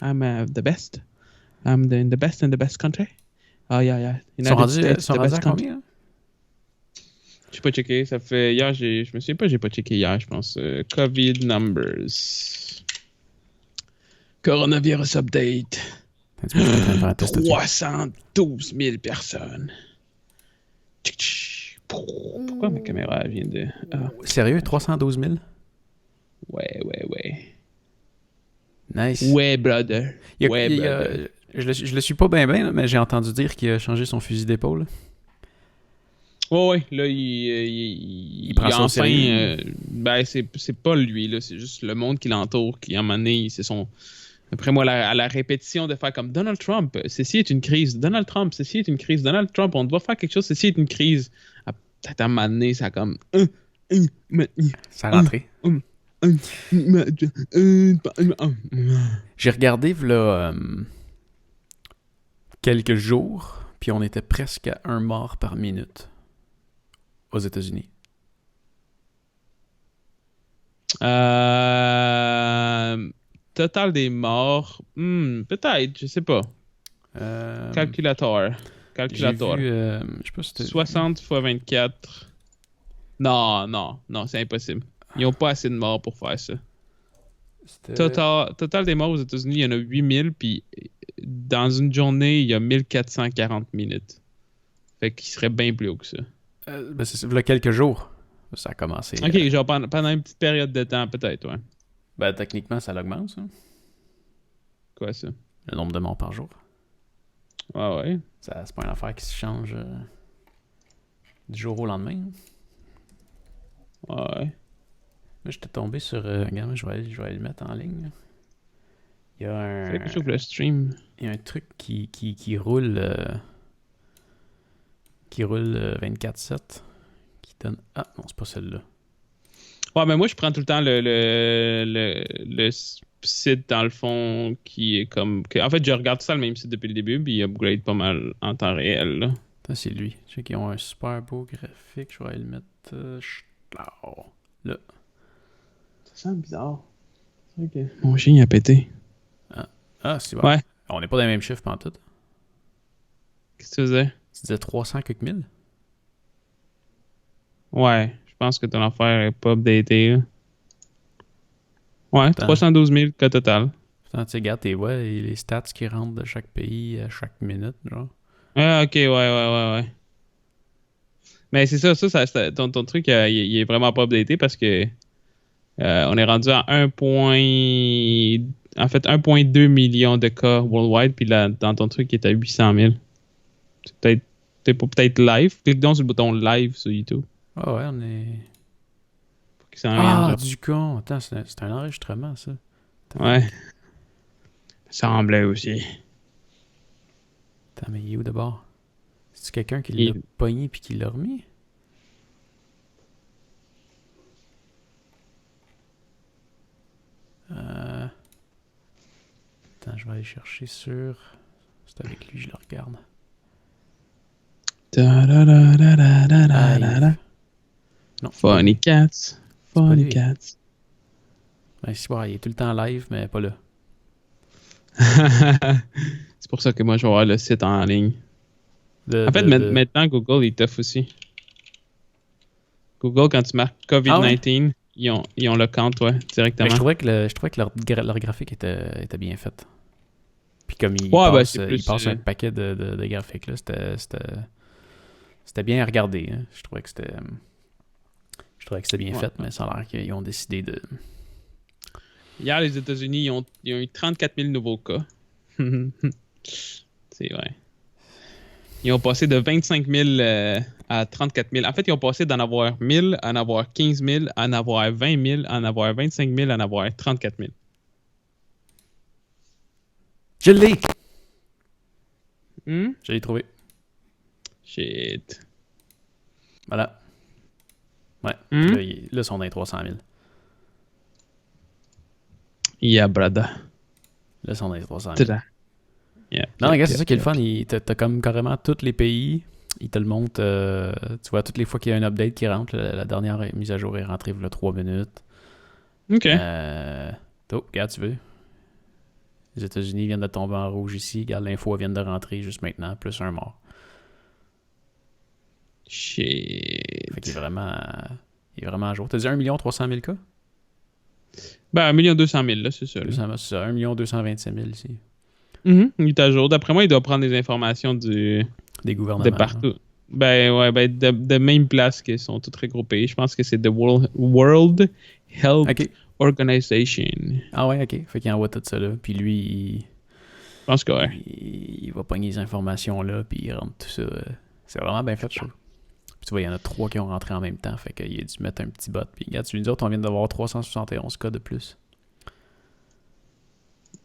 I'm the best. I'm the best in the best country. Oh, yeah. Ils sont United rendus, States, the best à country. combien? J'ai pas checké. Ça fait hier, je me souviens pas, j'ai pas checké hier, je pense. COVID numbers. Coronavirus update. 312 000 personnes. Pourquoi ma caméra vient de... Sérieux? 312 000? Ouais. Nice. Ouais, brother. Je le suis pas bien, mais j'ai entendu dire qu'il a changé son fusil d'épaule. Ouais, là, il prend ça au enfin... sérieux. C'est pas lui, là, c'est juste le monde qui l'entoure, qui, à un moment donné, c'est son... Après moi, à la répétition de faire comme Donald Trump, ceci est une crise. Donald Trump, ceci est une crise. Donald Trump, on doit faire quelque chose, ceci est une crise. Peut-être à un moment donné, ça a comme... Ça a rentré. J'ai regardé là, quelques jours, puis on était presque à 1 mort par minute aux États-Unis. Total des morts, peut-être, je sais pas. Calculator. J'ai vu, je sais pas si c'était... 60 fois 24. Non, c'est impossible. Ils ont pas assez de morts pour faire ça. Total des morts aux États-Unis, il y en a 8000, puis dans une journée, il y a 1440 minutes. Fait qu'il serait bien plus haut que ça. C'est là quelques jours. Ça a commencé. Ok, genre pendant une petite période de temps, peut-être, ouais. Ben, techniquement, ça l'augmente, ça. Quoi, ça? Le nombre de morts par jour. Ouais. C'est pas une affaire qui se change du jour au lendemain. Ouais. Moi, j'étais tombé sur... regarde, je vais aller le mettre en ligne. Là. Il y a un... C'est quelque chose pour le stream. Il y a un truc qui roule... qui roule 24/7. Qui donne... Ah, non, c'est pas celle-là. Ouais, mais moi, je prends tout le temps le site, dans le fond, qui est comme... En fait, je regarde tout ça le même site depuis le début, puis il upgrade pas mal en temps réel, là. Ça, c'est lui. Je sais qu'ils ont un super beau graphique. Je vais aller le mettre... là. Ça sent bizarre. C'est vrai que mon chien, il a pété. Ah, c'est bon. Ouais. On n'est pas dans les mêmes chiffres, pantoute. Qu'est-ce que tu faisais? Tu disais 300 quelques mille? Ouais, je pense que ton affaire est pas updatée, là. Ouais, 312 000 cas total. Putain, tu regardes les stats qui rentrent de chaque pays à chaque minute, genre. Ah, ok, ouais. Mais c'est ça, ton truc, il est vraiment pas updaté parce que on est rendu à 1,2 million de cas worldwide, puis là, dans ton truc, il est à 800 000. C'est peut-être live. Clique donc sur le bouton live sur YouTube. Ah ouais, on est... du con! Attends, c'est un enregistrement, ça. Ouais. Ça semblait aussi. Attends, mais il est où d'abord? C'est-tu quelqu'un qui l'a pogné puis qui l'a remis? Attends, je vais aller chercher sur... C'est avec lui, je le regarde. Non, Funny Cats. Funny Cats. Ben, il est tout le temps live, mais pas là. C'est pour ça que moi, je vais avoir le site en ligne. Maintenant, Google, il t'offre aussi. Google, quand tu marques COVID-19, ils ont le compte, directement. Mais je trouvais que leur graphique était bien fait. Puis comme il passe un paquet de graphiques, là, c'était bien à regarder. Hein. Je trouvais que c'était bien fait, mais ça a l'air qu'ils ont décidé de... Hier, les États-Unis, ils ont eu 34 000 nouveaux cas. C'est vrai. Ils ont passé de 25 000 à 34 000. En fait, ils ont passé d'en avoir 1000 à en avoir 15 000, à en avoir 20 000, à en avoir 25 000, à en avoir 34 000. Je l'ai! Je l'ai trouvé. Shit. Voilà. Ouais. Là, ils sont dans les 300 000. Yeah, brother. Là, ils sont dans les 300 000. Yeah, non, regarde, c'est ça qui est le fun. T'as comme carrément tous les pays. Ils te le montrent. Tu vois, toutes les fois qu'il y a un update qui rentre, la dernière mise à jour est rentrée il y a 3 minutes. OK. Regarde, tu veux. Les États-Unis viennent de tomber en rouge ici. Regarde, l'info vient de rentrer juste maintenant, plus un mort. Shit. Fait qu'il est vraiment à jour. T'as dit 1 300 000 cas? Ben, 1 200 000, là, c'est ça. C'est ça, 1 225 000 ici. Il est à jour. D'après moi, il doit prendre des informations des gouvernements. De partout. De même place qu'ils sont tous regroupés. Je pense que c'est The World Health Organization. Ah ouais, ok. Fait qu'il envoie tout ça là. Puis lui, je pense que ouais. Il va pogner les informations là, puis il rentre tout ça. C'est vraiment bien fait, je trouve. Puis tu vois, il y en a 3 qui ont rentré en même temps. Fait qu'il a dû mettre un petit bot. Puis regarde, nous autres, on vient d'avoir 371 cas de plus.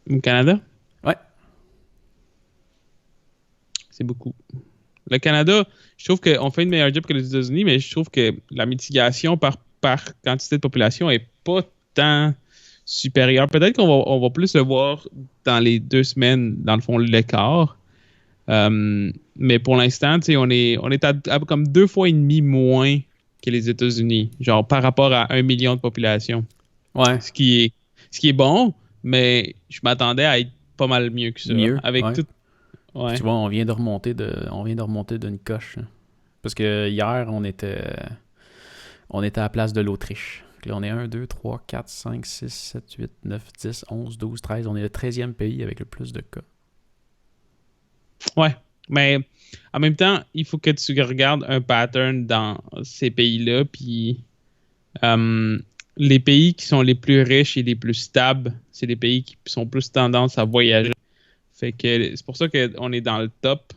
Au Canada? Ouais. C'est beaucoup. Le Canada, je trouve qu'on fait une meilleure job que les États-Unis, mais je trouve que la mitigation par quantité de population est pas tant supérieure. Peut-être qu'on va plus le voir dans les 2 semaines, dans le fond, l'écart. Mais pour l'instant, on est à comme 2 fois et demi moins que les États-Unis, genre par rapport à 1 million de population. Ouais. Ce qui est bon, mais je m'attendais à être pas mal mieux que ça. Avec tout. Ouais. Tu vois, on vient de remonter d'une coche. Parce que hier, on était à la place de l'Autriche. Là, on est 1, 2, 3, 4, 5, 6, 7, 8, 9, 10, 11, 12, 13. On est le 13e pays avec le plus de cas. Ouais, mais en même temps, il faut que tu regardes un pattern dans ces pays-là. Puis les pays qui sont les plus riches et les plus stables, c'est les pays qui sont plus tendance à voyager. Fait que c'est pour ça qu'on est dans le top.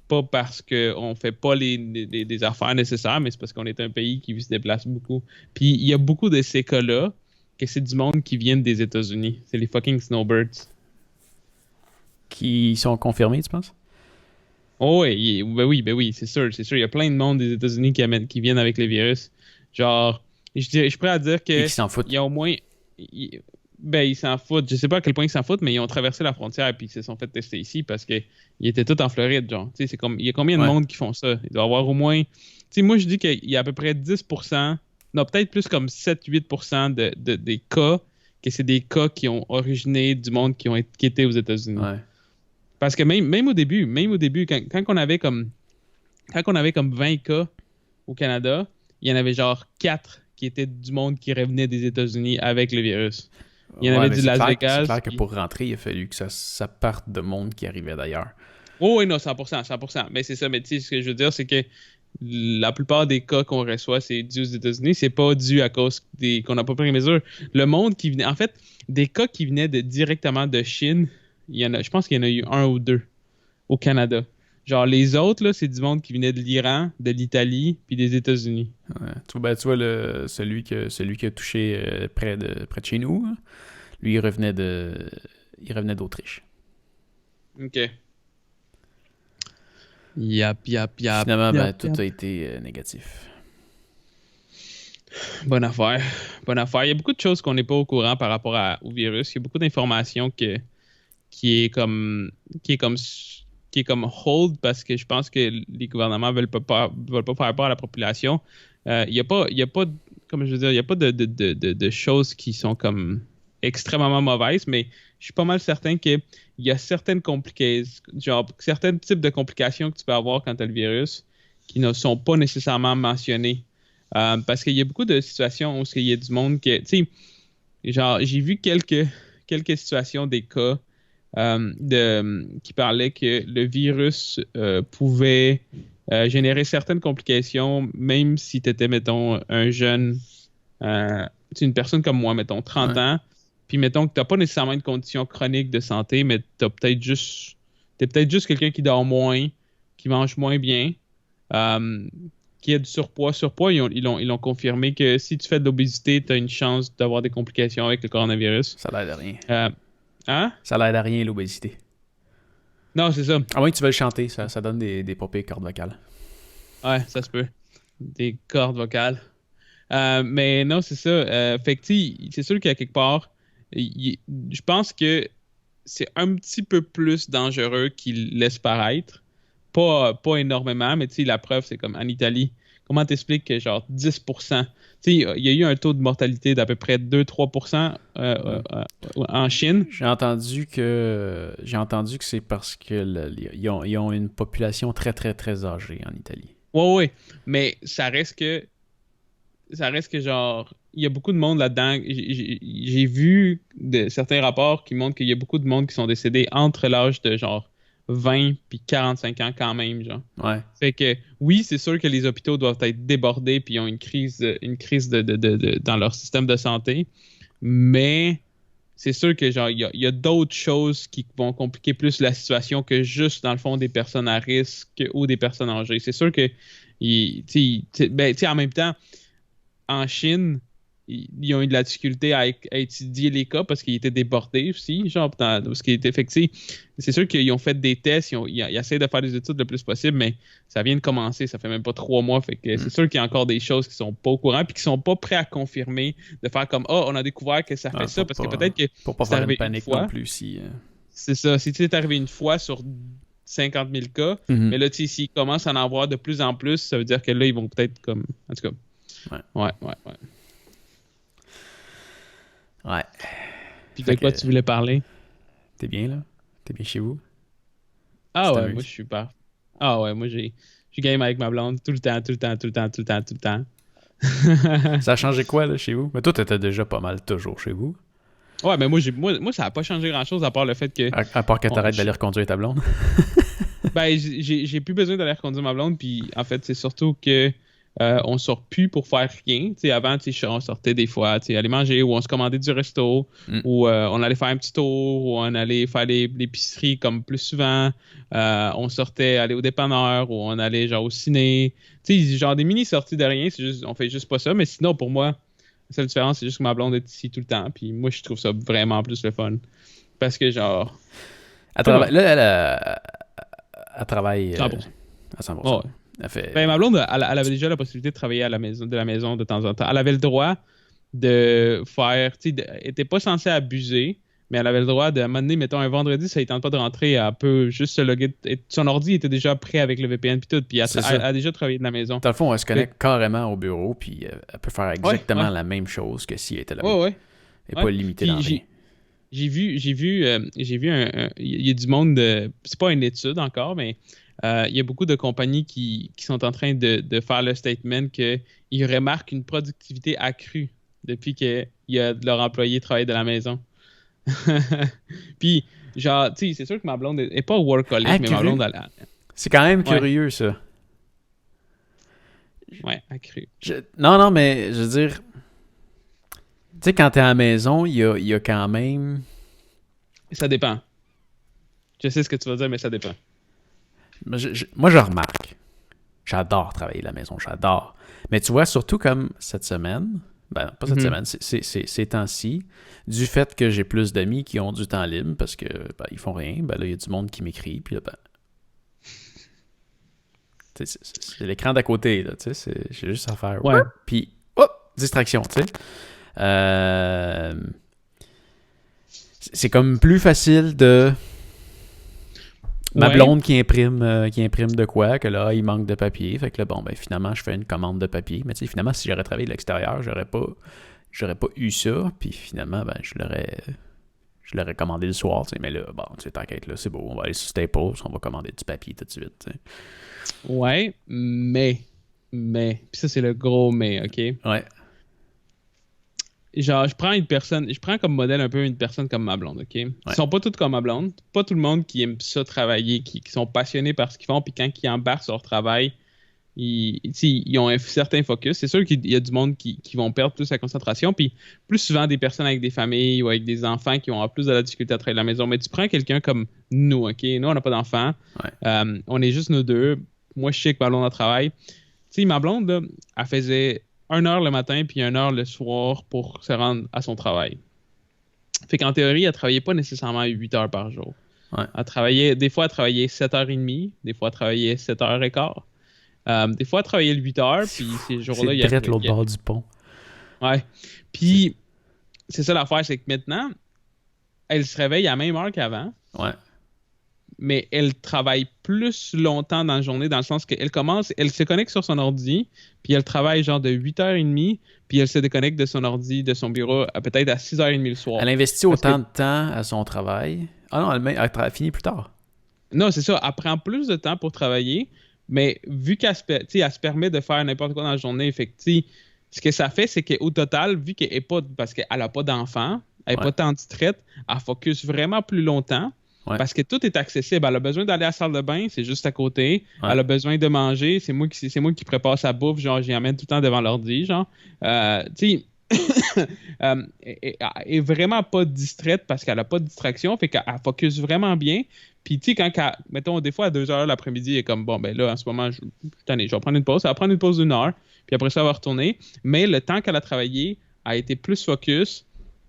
Pas parce qu'on fait pas les affaires nécessaires, mais c'est parce qu'on est un pays qui se déplace beaucoup. Puis il y a beaucoup de ces cas-là que c'est du monde qui viennent des États-Unis. C'est les fucking snowbirds. Qui sont confirmés, tu penses? Oh oui, c'est sûr. Il y a plein de monde des États-Unis qui viennent avec le virus. Genre, je suis prêt à dire que et qui s'en foutent. Il y a au moins... ils s'en foutent. Je sais pas à quel point ils s'en foutent, mais ils ont traversé la frontière et puis ils se sont fait tester ici parce qu'ils étaient tous en Floride, genre. Tu sais, il y a combien de monde qui font ça? Il doit y avoir au moins... Tu sais, moi, je dis qu'il y a à peu près 10%, non, peut-être plus comme 7-8% des cas, que c'est des cas qui ont originé du monde qui étaient aux États-Unis. Ouais. Parce que même au début, quand on avait comme 20 cas au Canada, il y en avait genre 4 qui étaient du monde qui revenait des États-Unis avec le virus. Il y en avait du Las Vegas. C'est clair que pour rentrer, il a fallu que ça parte de monde qui arrivait d'ailleurs. Oh oui, non, 100%. Mais c'est ça, mais tu sais, ce que je veux dire, c'est que la plupart des cas qu'on reçoit, c'est dû aux États-Unis. C'est pas dû à cause qu'on n'a pas pris les mesures. Le monde qui venait... En fait, des cas qui venaient directement de Chine, je pense qu'il y en a eu 1 ou 2 au Canada. Genre, les autres, là, c'est du monde qui venait de l'Iran, de l'Italie, puis des États-Unis. Ouais. Tu vois, celui qui a touché près de chez nous, hein, lui, il revenait d'Autriche. OK. Yap. Finalement, tout a été négatif. Bonne affaire. Il y a beaucoup de choses qu'on n'est pas au courant par rapport au virus. Il y a beaucoup d'informations qui est comme hold parce que je pense que les gouvernements veulent pas faire peur à la population. Il y a pas comme je veux dire, il y a pas de choses qui sont comme extrêmement mauvaises, mais je suis pas mal certain qu'il y a certains types de complications que tu peux avoir quand tu as le virus qui ne sont pas nécessairement mentionnées. Parce qu'il y a beaucoup de situations où il y a du monde qui... Tu sais, genre, j'ai vu quelques situations, des cas qui parlaient que le virus pouvait générer certaines complications, même si tu étais, mettons, un jeune... une personne comme moi, mettons, 30 ans, puis mettons que tu n'as pas nécessairement une condition chronique de santé, mais t'es peut-être juste quelqu'un qui dort moins, qui mange moins bien, qui a du surpoids. Ils l'ont confirmé que si tu fais de l'obésité, tu as une chance d'avoir des complications avec le coronavirus. Ça l'aide à rien. Ça l'aide à rien, l'obésité. Non, c'est ça. À moins que tu veuilles chanter, ça donne des popées cordes vocales. Ouais, ça se peut. Des cordes vocales. Mais non, c'est ça. Fait que c'est sûr qu'à quelque part, je pense que c'est un petit peu plus dangereux qu'il laisse paraître. Pas énormément, mais la preuve, c'est comme en Italie, comment t'expliques que genre 10%, tu sais, il y a eu un taux de mortalité d'à peu près 2-3% en Chine. J'ai entendu que c'est parce que ils ont une population très, très, très âgée en Italie. Ouais, mais ça reste que genre, il y a beaucoup de monde là-dedans. J'ai vu certains rapports qui montrent qu'il y a beaucoup de monde qui sont décédés entre l'âge de genre 20 puis 45 ans quand même, genre. Ouais. Fait que oui, c'est sûr que les hôpitaux doivent être débordés puis ils ont une crise dans leur système de santé, mais c'est sûr que genre il y a d'autres choses qui vont compliquer plus la situation que juste dans le fond des personnes à risque ou des personnes âgées. C'est sûr que en même temps en Chine, ils ont eu de la difficulté à étudier les cas parce qu'ils étaient débordés aussi, genre, parce qu'ils étaient effectifs. C'est sûr qu'ils ont fait des tests, ils essaient de faire des études le plus possible, mais ça vient de commencer, ça fait même pas 3 mois, fait que c'est sûr qu'il y a encore des choses qui sont pas au courant puis qui sont pas prêts à confirmer, de faire comme, on a découvert que ça fait ça, parce que peut-être que pour pas faire une panique non plus si... C'est ça, si c'est arrivé une fois sur 50 000 cas, mais là, tu sais, s'ils commencent à en avoir de plus en plus, ça veut dire que là, ils vont peut-être comme, en tout cas... Ouais. Puis de quoi tu voulais parler? T'es bien, là? T'es bien chez vous? Ah ouais, moi je suis pas. Ah ouais, moi je game avec ma blonde tout le temps. Ça a changé quoi, là, chez vous? Mais toi, t'étais déjà pas mal toujours chez vous. Ouais, mais moi ça a pas changé grand-chose à part le fait que... À part que t'arrêtes d'aller reconduire ta blonde. Ben, j'ai plus besoin d'aller reconduire ma blonde, puis en fait, c'est surtout que on sort plus pour faire rien. T'sais, avant, on sortait des fois aller manger, ou on se commandait du resto, ou on allait faire un petit tour, ou on allait faire l'épicerie comme plus souvent. On sortait aller au dépanneur, ou on allait genre au ciné. Genre des mini-sorties de rien, on fait juste pas ça. Mais sinon, pour moi, la seule différence, c'est juste que ma blonde est ici tout le temps. Puis moi, je trouve ça vraiment plus le fun. Parce que genre... Elle travaille à 100%. Ouais. Ben, ma blonde, elle avait déjà la possibilité de travailler de la maison de temps en temps. Elle avait le droit de faire... elle n'était pas censée abuser, mais elle avait le droit de, à un moment donné, mettons un vendredi, ça ne tente pas de rentrer, elle peut juste se loguer. Son ordi était déjà prêt avec le VPN puis tout, puis elle a déjà travaillé de la maison. Dans le fond, elle se connecte carrément au bureau, puis elle peut faire exactement la même chose que si elle était là-bas. Ouais. Elle n'est pas limitée dans rien. J'ai vu il y a du monde c'est pas une étude encore, mais il y a beaucoup de compagnies qui sont en train de faire le statement qu'ils remarquent une productivité accrue depuis que leurs employés travaillent de la maison. Puis, genre, tu sais, c'est sûr que ma blonde est pas workaholic, mais ma blonde, c'est quand même curieux, ça. Ouais, accru. Non, mais je veux dire... Tu sais, quand t'es à la maison, il y a quand même... Ça dépend. Je sais ce que tu vas dire, mais ça dépend. Moi, je remarque. J'adore travailler à la maison, j'adore. Mais tu vois, surtout comme cette semaine, ben pas cette semaine, ces temps-ci, du fait que j'ai plus d'amis qui ont du temps libre parce que ils font rien, ben là, il y a du monde qui m'écrit, puis là, c'est l'écran d'à côté, là, tu sais, j'ai juste à faire... Ouais. Puis, distraction, tu sais. C'est comme plus facile de... Ma blonde qui imprime de quoi, que là, il manque de papier. Fait que là, finalement, je fais une commande de papier. Mais tu sais, finalement, si j'aurais travaillé de l'extérieur, j'aurais pas eu ça. Puis finalement, je l'aurais commandé le soir. Mais là, t'inquiète, là, c'est beau. On va aller sur Staples, on va commander du papier tout de suite. T'sais. Ouais, mais. Puis ça, c'est le gros mais, OK? Ouais. Genre, je prends comme modèle un peu une personne comme ma blonde, OK? Ils sont pas toutes comme ma blonde. Pas tout le monde qui aime ça travailler, qui sont passionnés par ce qu'ils font, puis quand ils embarquent sur leur travail, ils ont un certain focus. C'est sûr qu'il y a du monde qui vont perdre plus la concentration, puis plus souvent des personnes avec des familles ou avec des enfants qui ont plus de la difficulté à travailler à la maison. Mais tu prends quelqu'un comme nous, OK? Nous, on n'a pas d'enfants. Ouais. On est juste nous deux. Moi, je sais que ma blonde a travail. Tu sais, ma blonde, là, elle faisait 1 heure le matin puis 1 heure le soir pour se rendre à son travail. Fait qu'en théorie, elle travaillait pas nécessairement 8 heures par jour. Ouais. Des fois, elle travaillait 7h30, des fois, elle travaillait 7h15. Des fois, elle travaillait 8 heures, puis ces jours-là, il y a... C'est l'autre bord du pont. Ouais. Puis, c'est ça l'affaire, c'est que maintenant, elle se réveille à la même heure qu'avant. Ouais. mais elle travaille plus longtemps dans la journée, dans le sens qu'elle elle se connecte sur son ordi, puis elle travaille genre de 8h30, puis elle se déconnecte de son ordi, de son bureau, peut-être à 6h30 le soir. Elle investit autant de temps à son travail. Ah non, elle finit plus tard. Non, c'est ça. Elle prend plus de temps pour travailler, mais vu qu'elle se permet de faire n'importe quoi dans la journée, fait que, ce que ça fait, c'est qu'au total, vu qu'elle n'est pas, parce qu'elle n'a pas d'enfant, elle n'est pas tant distraite, elle focus vraiment plus longtemps. Ouais. Parce que tout est accessible. Elle a besoin d'aller à la salle de bain, c'est juste à côté. Ouais. Elle a besoin de manger, c'est moi qui prépare sa bouffe, genre j'y amène tout le temps devant l'ordi, genre. Tu sais, elle est vraiment pas distraite parce qu'elle a pas de distraction, fait qu'elle focus vraiment bien. Puis tu sais, mettons, des fois à 2h l'après-midi, elle est comme, bon, ben là, en ce moment, je vais prendre une pause. Elle va prendre une pause d'1 heure, puis après ça, elle va retourner. Mais le temps qu'elle a travaillé a été plus focus,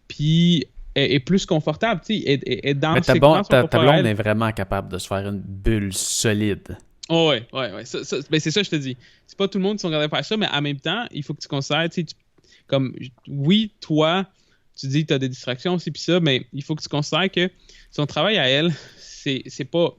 puis est plus confortable, tu sais, est dans ta blonde est vraiment capable de se faire une bulle solide. Oh ouais. Ben c'est ça, je te dis. C'est pas tout le monde qui sont capables de faire ça, mais en même temps, il faut que tu considères, tu sais, comme, oui, toi, tu dis que tu as des distractions aussi, puis ça, mais il faut que tu considères que son travail à elle, c'est pas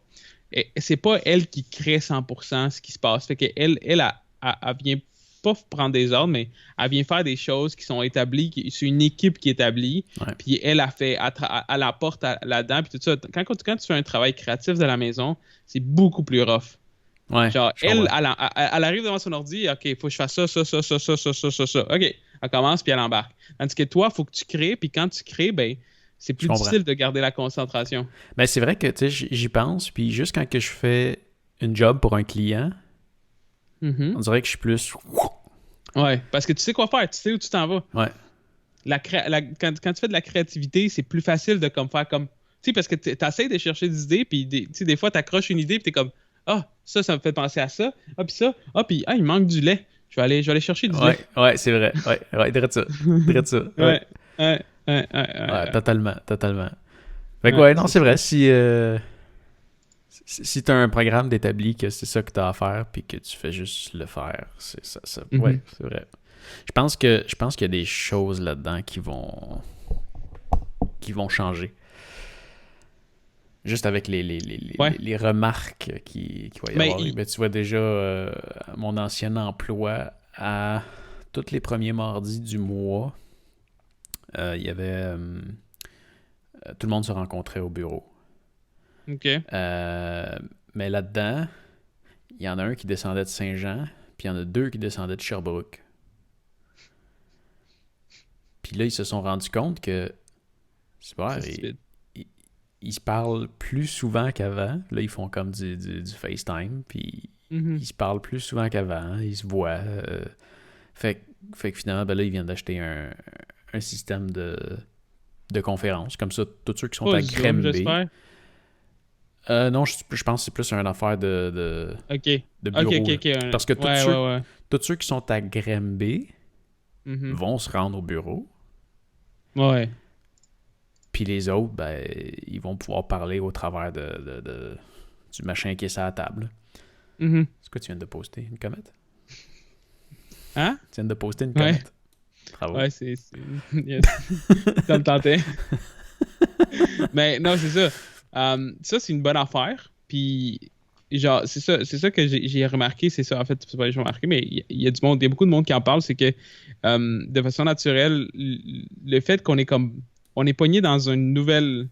elle qui crée 100% ce qui se passe. Fait qu'elle vient pas prendre des ordres, mais elle vient faire des choses qui sont établies, c'est une équipe qui est établie, puis elle apporte là-dedans, puis tout ça. Quand tu fais un travail créatif de la maison, c'est beaucoup plus rough. Ouais, genre, elle arrive devant son ordi, OK, il faut que je fasse ça. OK, elle commence, puis elle embarque. Tandis que toi, il faut que tu crées, puis quand tu crées, ben c'est plus difficile de garder la concentration. Ben, c'est vrai que, tu sais, j'y pense, puis juste quand que je fais une job pour un client, on dirait que je suis plus... Ouais, parce que tu sais quoi faire, tu sais où tu t'en vas. Ouais. Quand tu fais de la créativité, c'est plus facile de faire comme... Tu sais, parce que tu essaies de chercher des idées, puis des fois, tu accroches une idée, puis tu es comme, ça me fait penser à ça. Puis il manque du lait. Je vais aller chercher du lait. Ouais, c'est vrai. Ouais, direct ça. Ouais, totalement. Fait que non, c'est vrai. Si tu as un programme d'établi que c'est ça que tu as à faire puis que tu fais juste le faire, c'est ça. Ouais, c'est vrai. Je pense qu'il y a des choses là-dedans qui vont changer. Juste avec les remarques qu'il va y avoir. Ben, tu vois déjà mon ancien emploi à tous les premiers mardis du mois, il y avait tout le monde se rencontrait au bureau. OK. Mais là-dedans, il y en a un qui descendait de Saint-Jean, puis il y en a 2 qui descendaient de Sherbrooke. Puis là, ils se sont rendus compte que c'est vrai, ils se parlent plus souvent qu'avant. Là, ils font comme du FaceTime, puis ils se parlent plus souvent qu'avant. Ils se voient. Fait que finalement, ben là, ils viennent d'acheter un système de conférence. Comme ça, tous ceux qui sont à Granby. Non, je pense que c'est plus une affaire de bureau. OK. Parce que tous ceux qui sont à Granby vont se rendre au bureau. Ouais. Puis les autres, ben, ils vont pouvoir parler au travers du machin qui est sur la table. C'est quoi tu viens de poster? Une comète? Hein? Tu viens de poster une comète? Bravo. Ouais, c'est... Yes. Ça me tentait. Mais non, c'est ça. Ça, c'est une bonne affaire. Puis, genre, c'est ça que j'ai remarqué. C'est ça, en fait, c'est pas que j'ai remarqué, mais il y a beaucoup de monde qui en parle. C'est que, de façon naturelle, le fait qu'on est comme... On est pogné dans une nouvelle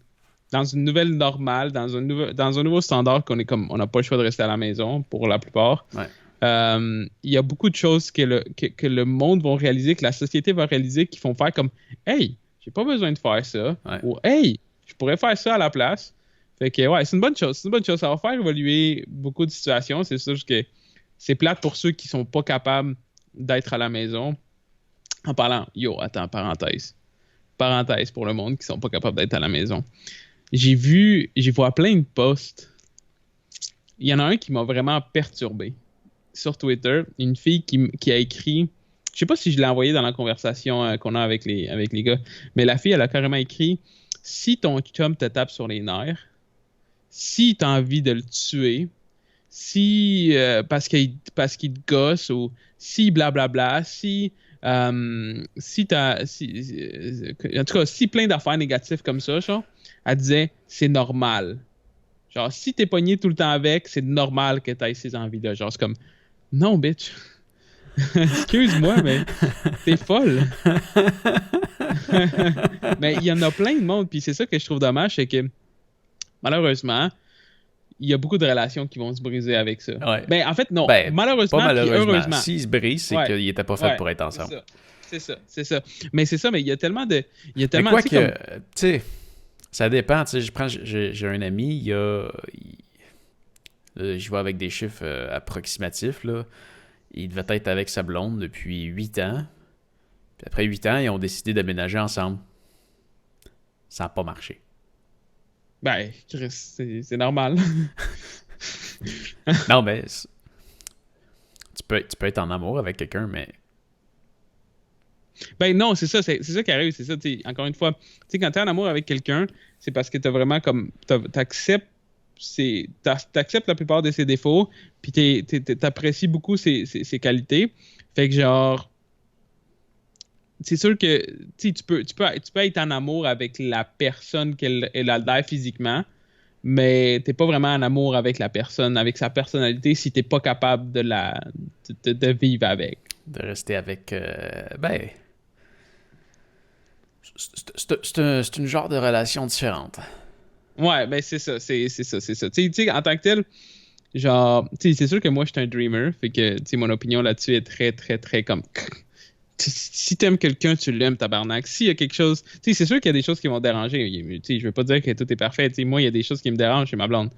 normale, dans un nouveau standard qu'on est comme... On n'a pas le choix de rester à la maison, pour la plupart. Ouais. Il y a beaucoup de choses que le monde va réaliser, que la société va réaliser, qui font faire comme « Hey, j'ai pas besoin de faire ça. Ouais. » ou « Hey, je pourrais faire ça à la place. » Fait que ouais, c'est une bonne chose. Ça va faire évoluer beaucoup de situations. C'est sûr que c'est plate pour ceux qui sont pas capables d'être à la maison. En parlant, attends, parenthèse pour le monde qui sont pas capables d'être à la maison. J'ai vu plein de posts. Il y en a un qui m'a vraiment perturbé. Sur Twitter, une fille qui a écrit, je sais pas si je l'ai envoyé dans la conversation qu'on a avec les gars, mais la fille, elle a carrément écrit « Si ton chum te tape sur les nerfs, si t'as envie de le tuer, si parce qu'il te gosse, ou si blablabla, en tout cas, si plein d'affaires négatives comme ça, genre, elle disait « C'est normal. » Genre, si t'es pogné tout le temps avec, c'est normal que t'aies ces envies-là. Genre, c'est comme, non, bitch. Excuse-moi, mais t'es folle. Mais il y en a plein de monde, puis c'est ça que je trouve dommage, c'est que malheureusement, il y a beaucoup de relations qui vont se briser avec ça. Ouais. Ben, en fait, non. Ben, malheureusement, pas malheureusement. heureusement. S'ils se brisent, c'est qu'ils n'étaient pas faits pour être ensemble. C'est ça. Mais c'est ça, mais il y a tellement de... Mais quoi que, tu sais, ça dépend. Tu sais, j'ai un ami, je vois avec des chiffres approximatifs, là. Il devait être avec sa blonde depuis 8 ans. Puis après 8 ans, ils ont décidé d'aménager ensemble. Ça n'a pas marché. Ben, Chris, c'est normal. Non, mais tu peux être en amour avec quelqu'un, mais... Ben non, c'est ça qui arrive, c'est ça, encore une fois. Tu sais, quand t'es en amour avec quelqu'un, c'est parce que t'as vraiment comme... T'acceptes la plupart de ses défauts, puis t'apprécies beaucoup ses qualités. Fait que genre... C'est sûr que tu peux être en amour avec la personne qu'elle a l'air physiquement, mais t'es pas vraiment en amour avec la personne, avec sa personnalité, si t'es pas capable de vivre avec. De rester avec... ben... C'est une genre de relation différente. Ouais, ben c'est ça. Tu sais, en tant que tel, genre, tu sais, c'est sûr que moi, je suis un dreamer, fait que, tu sais, mon opinion là-dessus est très, très, très comme... Si t'aimes quelqu'un, tu l'aimes, tabarnak. S'il y a quelque chose... Tu sais, c'est sûr qu'il y a des choses qui vont te déranger. Tu sais, je veux pas dire que tout est parfait. Tu sais, moi, il y a des choses qui me dérangent chez ma blonde.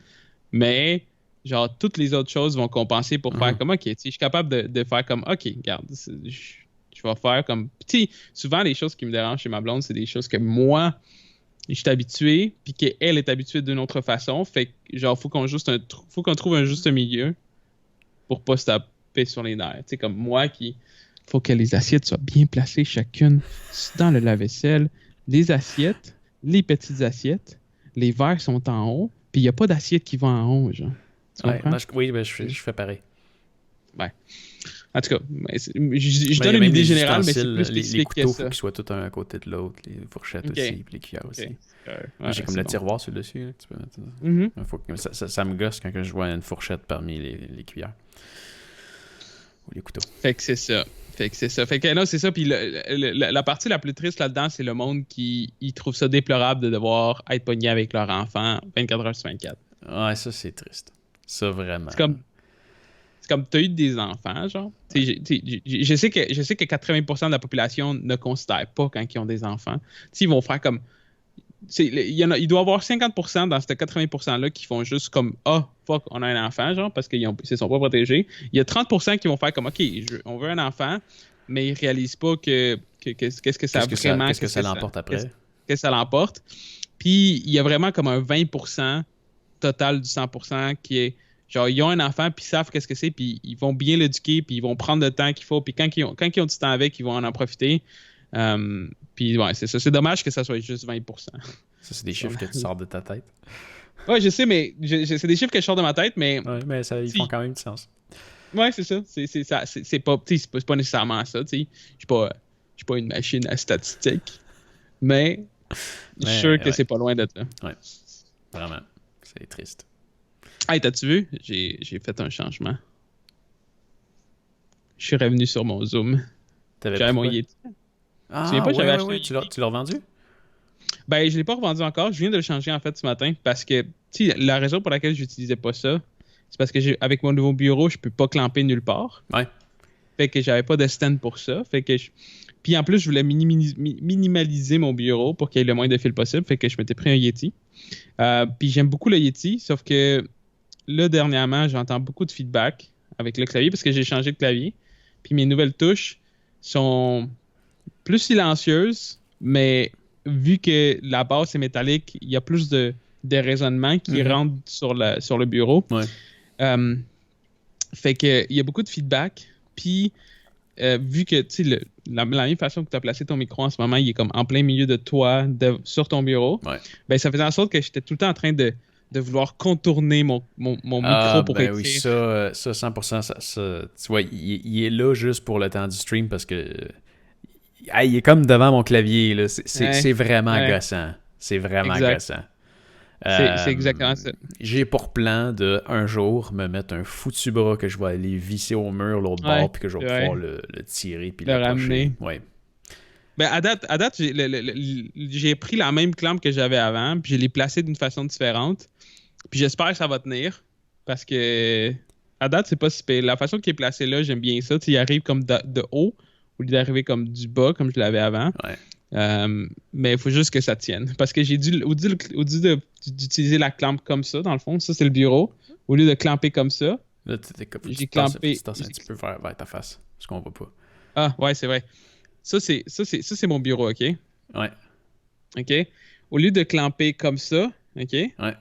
Mais, genre, toutes les autres choses vont compenser pour faire comme, OK, tu sais, je suis capable de faire comme, OK, regarde, je vais faire comme... Tu sais, souvent, les choses qui me dérangent chez ma blonde, c'est des choses que moi, je suis habitué, puis qu'elle est habituée d'une autre façon. Fait que, genre, faut qu'on trouve un juste milieu pour pas se taper sur les nerfs. Tu sais, comme moi qui... Faut que les assiettes soient bien placées, chacune dans le lave-vaisselle. Les assiettes, les petites assiettes, les verres sont en haut, puis il n'y a pas d'assiette qui va en haut, genre. Ouais, je fais pareil. Ouais. En tout cas, je donne une idée générale, mais c'est plus spécifique les couteaux, que ça. faut qu'ils soient tous un à côté de l'autre, les fourchettes aussi, puis les cuillères aussi. Ouais, j'ai comme le tiroir sur le dessus. Là, que tu peux mettre... ça me gosse quand je vois une fourchette parmi les cuillères. Ou les couteaux. Fait que c'est ça. Fait que non, c'est ça. Puis la partie la plus triste là-dedans, c'est le monde qui trouve ça déplorable de devoir être pogné avec leur enfant 24 heures sur 24. Ouais, ça, c'est triste. Ça, vraiment. C'est comme t'as eu des enfants, genre. Je sais que 80% de la population ne considère pas quand ils ont des enfants. Ils vont faire comme... il doit y avoir 50% dans ces 80%-là qui font juste comme « Ah, fuck, on a un enfant », genre, parce qu'ils ne se sont pas protégés. Il y a 30% qui vont faire comme « OK, on veut un enfant », mais ils ne réalisent pas qu'est-ce que ça l'emporte après. Qu'est-ce que ça l'emporte. Puis, il y a vraiment comme un 20% total du 100% qui est genre, ils ont un enfant, puis ils savent qu'est-ce que c'est, puis ils vont bien l'éduquer, puis ils vont prendre le temps qu'il faut, puis quand ils ont du temps avec, ils vont en profiter. Puis ouais, c'est ça. C'est dommage que ça soit juste 20%. Ça, c'est des chiffres que tu sors de ta tête. Ouais, je sais, mais c'est des chiffres que je sors de ma tête, mais... Ouais, mais ils font quand même du sens. Ouais, c'est ça. C'est pas nécessairement ça, tu sais. Je suis pas une machine à statistiques, mais je suis sûr que c'est pas loin de ça. Ouais, vraiment. C'est triste. Hey, t'as-tu vu? J'ai fait un changement. Je suis revenu sur mon Zoom. J'avais mon Yeti. Ah, ouais, tu l'as revendu? Ben, je l'ai pas revendu encore. Je viens de le changer, en fait, ce matin, parce que, tu sais, la raison pour laquelle j'utilisais pas ça, c'est parce que avec mon nouveau bureau, je peux pas clamper nulle part. Ouais. Fait que j'avais pas de stand pour ça. Fait que Puis en plus, je voulais minimaliser mon bureau pour qu'il y ait le moins de fils possible. Fait que je m'étais pris un Yeti. Puis j'aime beaucoup le Yeti, sauf que là, dernièrement, j'entends beaucoup de feedback avec le clavier parce que j'ai changé de clavier. Puis mes nouvelles touches sont plus silencieuses, mais vu que la base est métallique, il y a plus de raisonnement qui rentre sur le bureau. Ouais. Fait que il y a beaucoup de feedback. Puis vu que tu sais la même façon que tu as placé ton micro en ce moment, il est comme en plein milieu de toi, sur ton bureau. Ouais. Ben ça faisait en sorte que j'étais tout le temps en train de vouloir contourner mon micro pour écrire. Oui, ça 100%, ça, tu vois, il est là juste pour le temps du stream parce que il est comme devant mon clavier, là. C'est vraiment gossant. C'est vraiment gossant. C'est exactement ça. J'ai pour plan de un jour me mettre un foutu bras que je vais aller visser au mur l'autre bord puis que je vais pouvoir le tirer puis le ramener. Ouais. Ben, à date j'ai pris la même clampe que j'avais avant, puis je l'ai placée d'une façon différente. Puis j'espère que ça va tenir, parce que à date, c'est pas si pire. La façon qu'il est placé là, j'aime bien ça. Il arrive comme de haut, au lieu d'arriver comme du bas, comme je l'avais avant. Ouais. Mais il faut juste que ça tienne. Parce que j'ai dû, au lieu d'utiliser la clampe comme ça, dans le fond, ça c'est le bureau, au lieu de clamper comme ça, là, j'ai clampé. Tu tasses un petit peu vers ta face, parce qu'on voit pas. Ah, ouais, c'est vrai. Ça, c'est mon bureau, OK? Ouais. OK? Au lieu de clamper comme ça, OK? Ouais.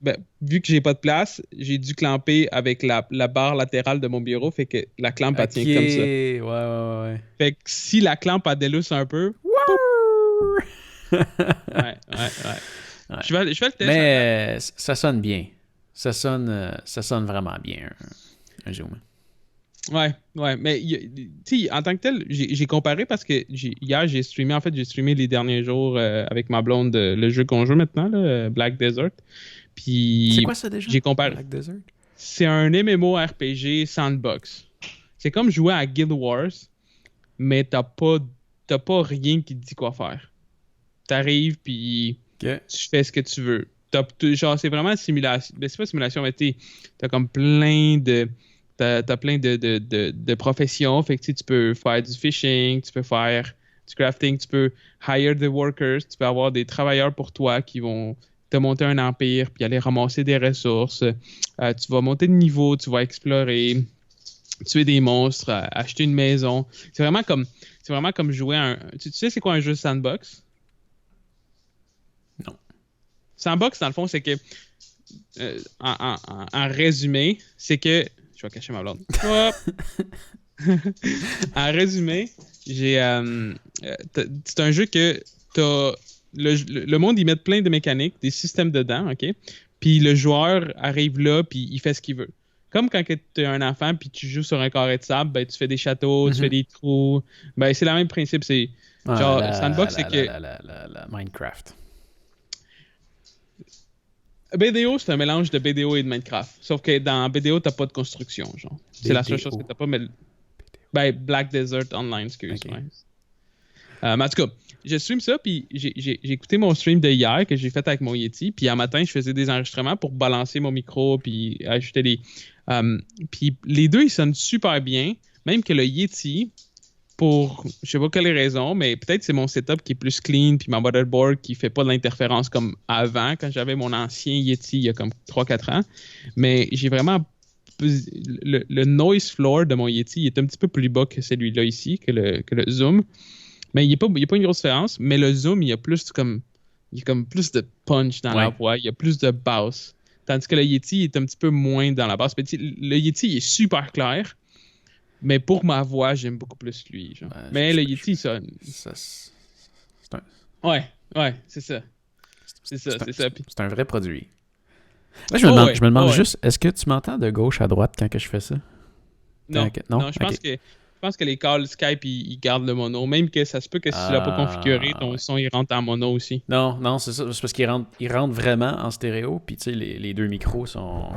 Ben, vu que j'ai pas de place, j'ai dû clamper avec la barre latérale de mon bureau, fait que la clampe, elle tient comme ça. Ouais. Fait que si la clampe, elle délousse un peu... ouais. Je vais le tester. Mais ça sonne bien. Ça sonne vraiment bien, un Zoom. Ouais, mais en tant que tel, j'ai comparé parce que hier, j'ai streamé les derniers jours avec ma blonde le jeu qu'on joue maintenant, là, Black Desert. Puis c'est quoi ça déjà? J'ai comparé. Black Desert? C'est un MMORPG sandbox. C'est comme jouer à Guild Wars, mais t'as pas rien qui te dit quoi faire. T'arrives, puis tu fais ce que tu veux. Genre, c'est vraiment une simulation. Ben, c'est pas une simulation, mais t'as comme plein de... T'as plein de professions. Fait que tu peux faire du fishing, tu peux faire du crafting, tu peux hire the workers, tu peux avoir des travailleurs pour toi qui vont te monter un empire puis aller ramasser des ressources. Tu vas monter de niveau, tu vas explorer, tuer des monstres, acheter une maison. C'est vraiment comme jouer à un... Tu sais c'est quoi un jeu sandbox? Non. Sandbox, dans le fond, c'est que en résumé, c'est que... Je vais cacher ma blonde. En résumé, c'est un jeu que t'as... Le monde, ils mettent plein de mécaniques, des systèmes dedans, OK? Puis le joueur arrive là, puis il fait ce qu'il veut. Comme quand tu es un enfant, puis tu joues sur un carré de sable, ben, tu fais des châteaux, tu fais des trous. Ben, c'est le même principe. C'est genre, Sandbox, c'est que... La Minecraft. BDO, c'est un mélange de BDO et de Minecraft. Sauf que dans BDO, t'as pas de construction, genre. C'est la seule chose que t'as pas, mais... Ben, Black Desert Online, excuse. Okay. Ouais. En tout cas, je stream ça, puis j'ai écouté mon stream de hier que j'ai fait avec mon Yeti, puis un matin, je faisais des enregistrements pour balancer mon micro, puis ajouter les... puis les deux, ils sonnent super bien, même que le Yeti, pour je sais pas quelle raison, mais peut-être c'est mon setup qui est plus clean, puis ma motherboard qui fait pas de l'interférence comme avant, quand j'avais mon ancien Yeti il y a comme 3-4 ans. Mais j'ai vraiment... Le noise floor de mon Yeti est un petit peu plus bas que celui-là ici, que le Zoom. Mais il n'y a pas une grosse différence, mais le Zoom, il y a comme plus de punch dans la voix, il y a plus de basse. Tandis que le Yeti est un petit peu moins dans la basse. Le Yeti il est super clair, mais pour ma voix, j'aime beaucoup plus lui. Genre. Mais le Yeti, ça... Ouais, c'est ça. C'est un vrai produit. Là, je me demande juste, est-ce que tu m'entends de gauche à droite quand que je fais ça? Non, je pense que les calls Skype, ils gardent le mono. Même que ça se peut que si tu l'as pas configuré, ton son, il rentre en mono aussi. Non, c'est ça. C'est parce qu'il rentre vraiment en stéréo. Puis, tu sais, les deux micros sont...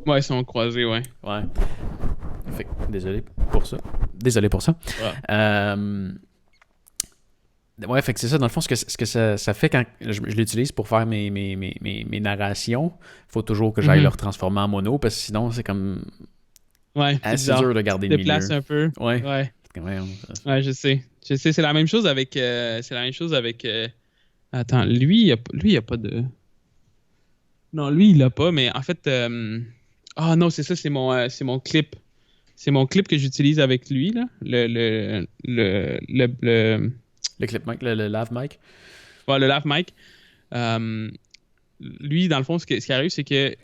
Ouais, ils sont croisés, ouais. Ouais. Fait que, désolé pour ça. Ouais, fait que c'est ça. Dans le fond, ce que ça fait quand je l'utilise pour faire mes narrations, il faut toujours que j'aille le retransformer en mono, parce que sinon, c'est comme... Ouais, c'est dur de garder le milieu. Déplace un peu. Ouais, je sais. C'est la même chose avec... Attends, lui, il a pas de... Non, lui, il l'a pas, mais en fait... Ah non, c'est ça, c'est mon clip. C'est mon clip que j'utilise avec lui, là. Le clip mic, le lav mic. Ouais, le lav mic. Lui, dans le fond, ce qui arrive, c'est que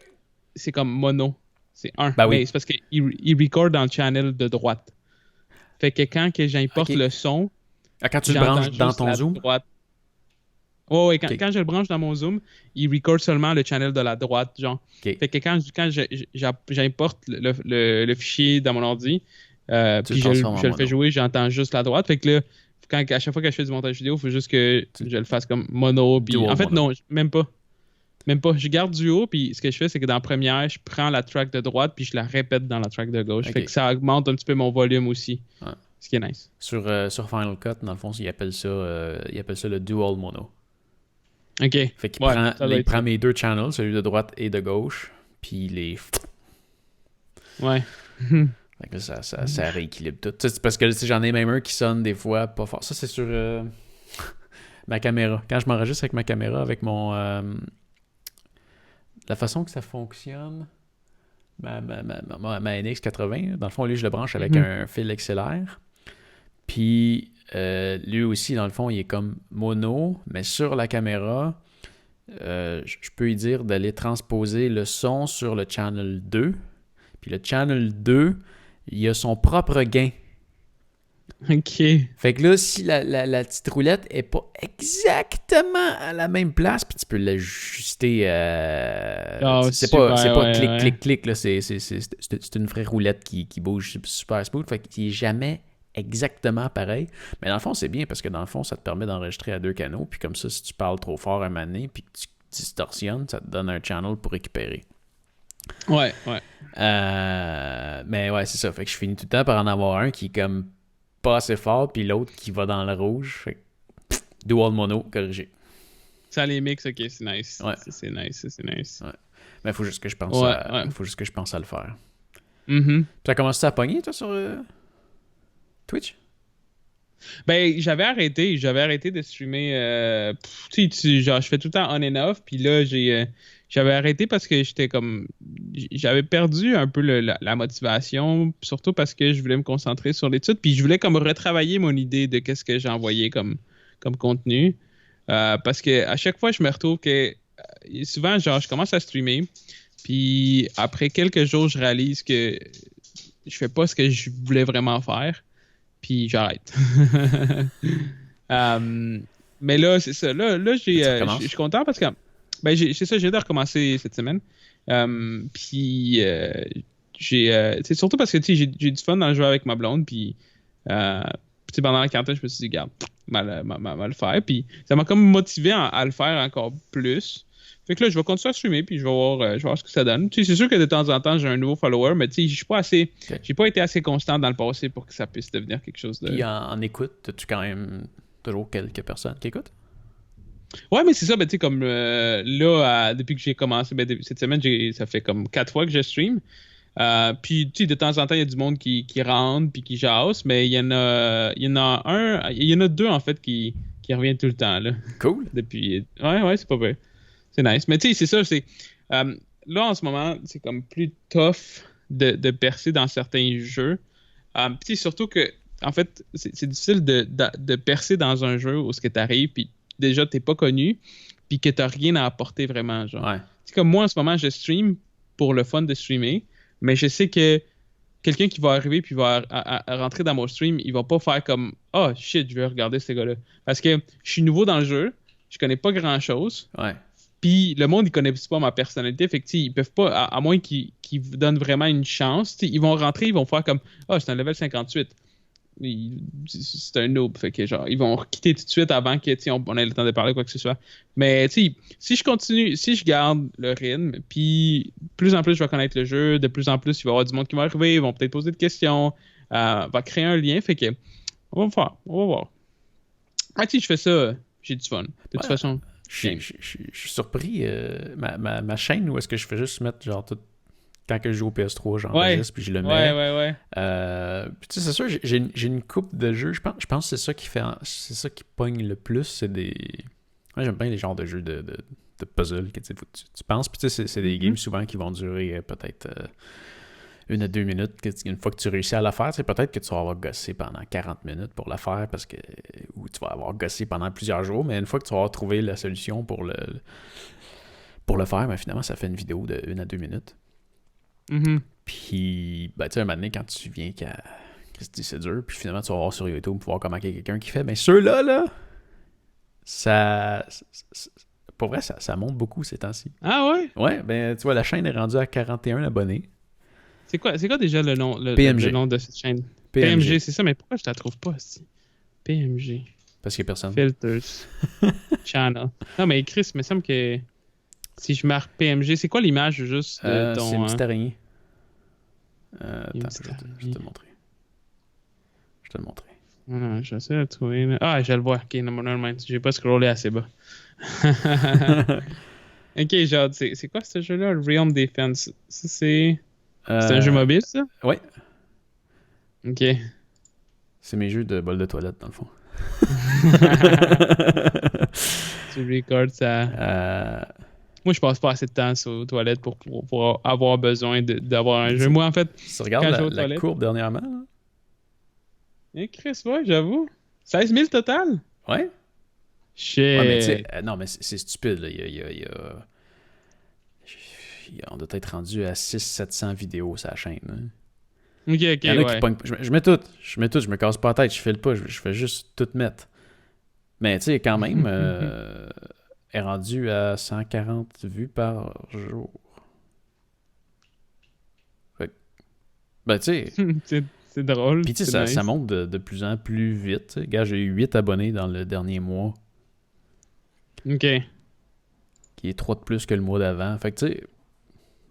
c'est comme mono. C'est un. Ben oui. Mais c'est parce qu'il record dans le channel de droite. Fait que quand j'importe le son... quand tu le branches dans ton Zoom? Droite. Ouais, quand je le branche dans mon Zoom, il record seulement le channel de la droite, genre. Okay. Fait que quand j'importe le fichier dans mon ordi, puis je le fais jouer, j'entends juste la droite. Fait que là, à chaque fois que je fais du montage vidéo, il faut juste que je le fasse comme mono. En fait, non, même pas. Même pas. Je garde du haut, puis ce que je fais, c'est que dans la première, je prends la track de droite, puis je la répète dans la track de gauche. Fait que ça augmente un petit peu mon volume aussi. Ouais. Ce qui est nice. Sur Final Cut, dans le fond, ils appellent ça le dual mono. OK. Fait qu'il prend mes deux channels, celui de droite et de gauche, puis les... Ouais. Fait que ça rééquilibre tout. C'est parce que j'en ai même un qui sonne des fois pas fort. Ça, c'est sur ma caméra. Quand je m'enregistre avec ma caméra, avec mon... la façon que ça fonctionne, ma NX80, dans le fond, lui, je le branche avec un fil XLR. Puis, lui aussi, dans le fond, il est comme mono, mais sur la caméra, je peux lui dire d'aller transposer le son sur le channel 2. Puis le channel 2, il a son propre gain. OK. Fait que là, si la petite roulette est pas exactement à la même place, puis tu peux l'ajuster. C'est pas clic, là. C'est une vraie roulette qui bouge super smooth. Fait qu'il est jamais exactement pareil. Mais dans le fond, c'est bien parce que dans le fond, ça te permet d'enregistrer à 2 canaux. Puis comme ça, si tu parles trop fort à un moment donné, puis que tu distorsionnes, ça te donne un channel pour récupérer. Ouais. Mais ouais, c'est ça. Fait que je finis tout le temps par en avoir un qui est comme pas assez fort, puis l'autre qui va dans le rouge. Fait que dual mono, corrigé. Ça les mix, ok, c'est nice. Ouais. C'est nice. Ouais. Mais il faut juste que je pense à le faire. Mm-hmm. Tu as commencé à pogner, toi, sur Twitch? Ben, j'avais arrêté de streamer. Genre, je fais tout le temps on and off, puis là, j'avais arrêté parce que j'avais perdu un peu la motivation, surtout parce que je voulais me concentrer sur l'étude, puis je voulais comme retravailler mon idée de qu'est-ce que j'envoyais comme contenu. Parce que à chaque fois, je me retrouve que souvent, genre, je commence à streamer, puis après quelques jours, je réalise que je fais pas ce que je voulais vraiment faire, puis j'arrête. Mais là, c'est ça. Là, je suis content parce que c'est ça, j'ai de recommencer cette semaine. Puis c'est surtout parce que j'ai du fun dans le jeu avec ma blonde, puis pendant la quarantaine, je me suis dit, regarde, mal le faire. Puis ça m'a comme motivé à le faire encore plus. Fait que là, je vais continuer à streamer, puis je vais voir ce que ça donne. C'est sûr que de temps en temps, j'ai un nouveau follower, mais j'ai pas été assez constant dans le passé pour que ça puisse devenir quelque chose de... Puis en écoute, as-tu quand même toujours quelques personnes qui écoutent? Ouais, mais c'est ça, comme là, depuis que j'ai commencé, cette semaine, ça fait comme 4 fois que je stream. Puis, de temps en temps, il y a du monde qui rentre puis qui jase, mais il y en a 2, en fait, qui reviennent tout le temps, là. Cool. Depuis... Ouais, c'est pas vrai. C'est nice. Mais c'est ça, c'est... là, en ce moment, c'est comme plus tough de percer dans certains jeux. Puis surtout que, en fait, c'est difficile de percer dans un jeu où ce que t'arrives, puis déjà, t'es pas connu, puis que t'as rien à apporter vraiment, genre. Ouais. C'est comme moi, en ce moment, je stream pour le fun de streamer, mais je sais que quelqu'un qui va arriver puis va à rentrer dans mon stream, il va pas faire comme « Oh, shit, je vais regarder ce gars-là. » Parce que je suis nouveau dans le jeu, je connais pas grand-chose, puis le monde, ils connaissent pas ma personnalité, fait que ils peuvent pas, à moins qu'ils vous donnent vraiment une chance, ils vont rentrer, ils vont faire comme « Ah, c'est un level 58. » C'est un noob, fait que genre ils vont quitter tout de suite avant que on ait le temps de parler quoi que ce soit. Mais si je continue, si je garde le rythme, puis plus en plus je vais connaître le jeu, de plus en plus il va y avoir du monde qui va arriver, ils vont peut-être poser des questions, va créer un lien, fait que on va voir. Si je fais ça, j'ai du fun. De toute façon, je suis surpris. Ma chaîne où est-ce que je fais juste mettre genre tout. Quand que je joue au PS3, j'enregistre puis je le mets. Ouais. Puis tu sais, c'est sûr, j'ai une coupe de jeux. Je pense que c'est ça qui pogne le plus. C'est des... Moi, j'aime bien les genres de jeux de puzzle que tu penses. Puis tu sais, c'est des games souvent qui vont durer peut-être 1 à 2 minutes. Une fois que tu réussis à la faire, c'est peut-être que tu vas avoir gossé pendant 40 minutes pour la faire ou tu vas avoir gossé pendant plusieurs jours. Mais une fois que tu vas avoir trouvé la solution pour le faire, ben, finalement, ça fait une vidéo de 1 à 2 minutes. Mm-hmm. Puis, tu sais, un moment donné, quand tu viens c'est dur, puis finalement, tu vas voir sur YouTube pour voir comment il y a quelqu'un qui fait. Mais ceux-là, ça pour vrai, ça monte beaucoup ces temps-ci. Ah ouais? Ouais, ben, tu vois, la chaîne est rendue à 41 abonnés. C'est quoi déjà le nom, PMG. Le nom de cette chaîne? PMG, c'est ça, mais pourquoi je la trouve pas ici? PMG. Parce qu'il y a personne. Filters. Channel. Non, mais Chris, il me semble que... Si je marque PMG, c'est quoi l'image juste de ton... C'est une petite araignée. Attends, je vais te le montrer. Non, j'essaie de trouver... Là. Ah, je le vois. Ok, non, j'ai pas scrollé assez bas. Ok, genre, c'est quoi ce jeu-là? Realm Defense. Ça, c'est un jeu mobile, ça? Ouais. Ok. C'est mes jeux de bol de toilette, dans le fond. Tu recordes ça. Moi, je passe pas assez de temps aux toilettes pour avoir besoin d'avoir un jeu. Moi, en fait, tu regardes la courbe dernièrement, là? Eh, Chris, ouais, j'avoue. 16 000 total? Ouais. Shit. Ouais, mais tu sais, non, mais c'est stupide, là. On doit être rendu à 600-700 vidéos sur la chaîne, là. Ok, Il y en a qui pognent... Je mets tout. Je me casse pas la tête, je file pas, je fais juste tout mettre. Mais tu sais, quand même, est rendu à 140 vues par jour. Fait que, ben tu sais... c'est drôle. Puis tu sais, nice. ça monte de plus en plus vite. Gars, j'ai eu 8 abonnés dans le dernier mois. Ok. Qui est 3 de plus que le mois d'avant. Fait que tu sais,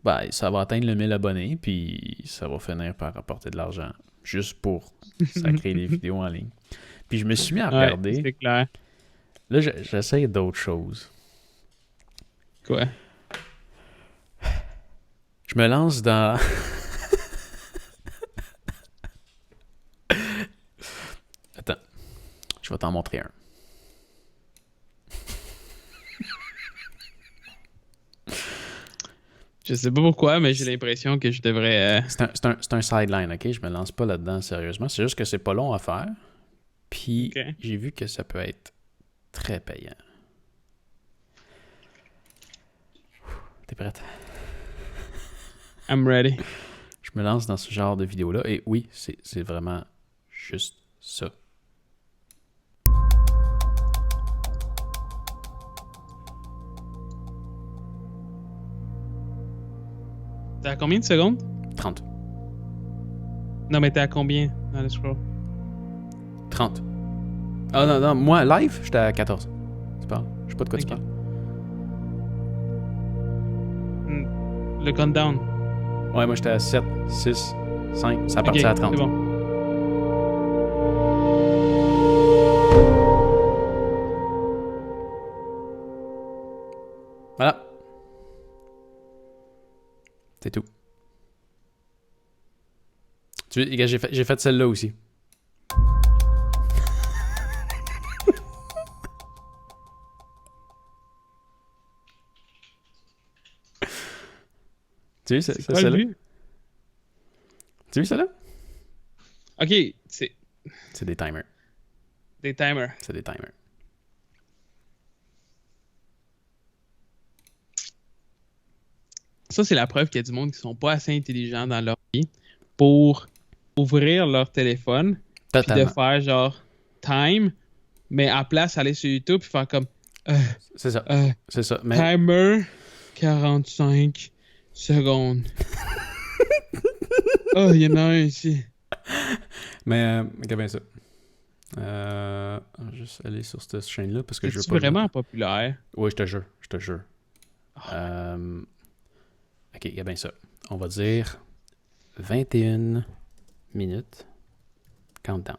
ben, ça va atteindre le 1000 abonnés, puis ça va finir par rapporter de l'argent. Juste pour sacrer des vidéos en ligne. Puis je me suis mis à regarder. Ouais, c'est clair. Là, j'essaye d'autres choses. Quoi? Je me lance dans... Attends. Je vais t'en montrer un. Je sais pas pourquoi, mais j'ai l'impression que je devrais... C'est un sideline, ok? Je me lance pas là-dedans sérieusement. C'est juste que c'est pas long à faire. Puis j'ai vu que ça peut être très payant. T'es prête? I'm ready. Je me lance dans ce genre de vidéo-là. Et oui, c'est vraiment juste ça. T'es à combien de secondes? 30. Non, mais t'es à combien dans le scroll? 30. Ah non, moi, live, j'étais à 14. Tu parles? Je sais pas de quoi tu parles. Le countdown. Ouais, moi, j'étais à 7, 6, 5. Ça partit à 30. C'est bon. Voilà. C'est tout. Tu vois, j'ai fait celle-là aussi. Tu vois, c'est celle-là? Tu vois celle-là? Ok, c'est des timers. Des timers. C'est des timers. Ça, c'est la preuve qu'il y a du monde qui sont pas assez intelligents dans leur vie pour ouvrir leur téléphone puis de faire genre time, mais à place aller sur YouTube et faire comme c'est ça. C'est ça. Mais... Timer 45 secondes. Oh, il y en a un ici. Mais regarde bien ça. Juste aller sur cette chaîne-là parce que je veux pas. C'est vraiment populaire. Oui, je te jure. Ok, regarde bien ça. On va dire 21 minutes. Countdown.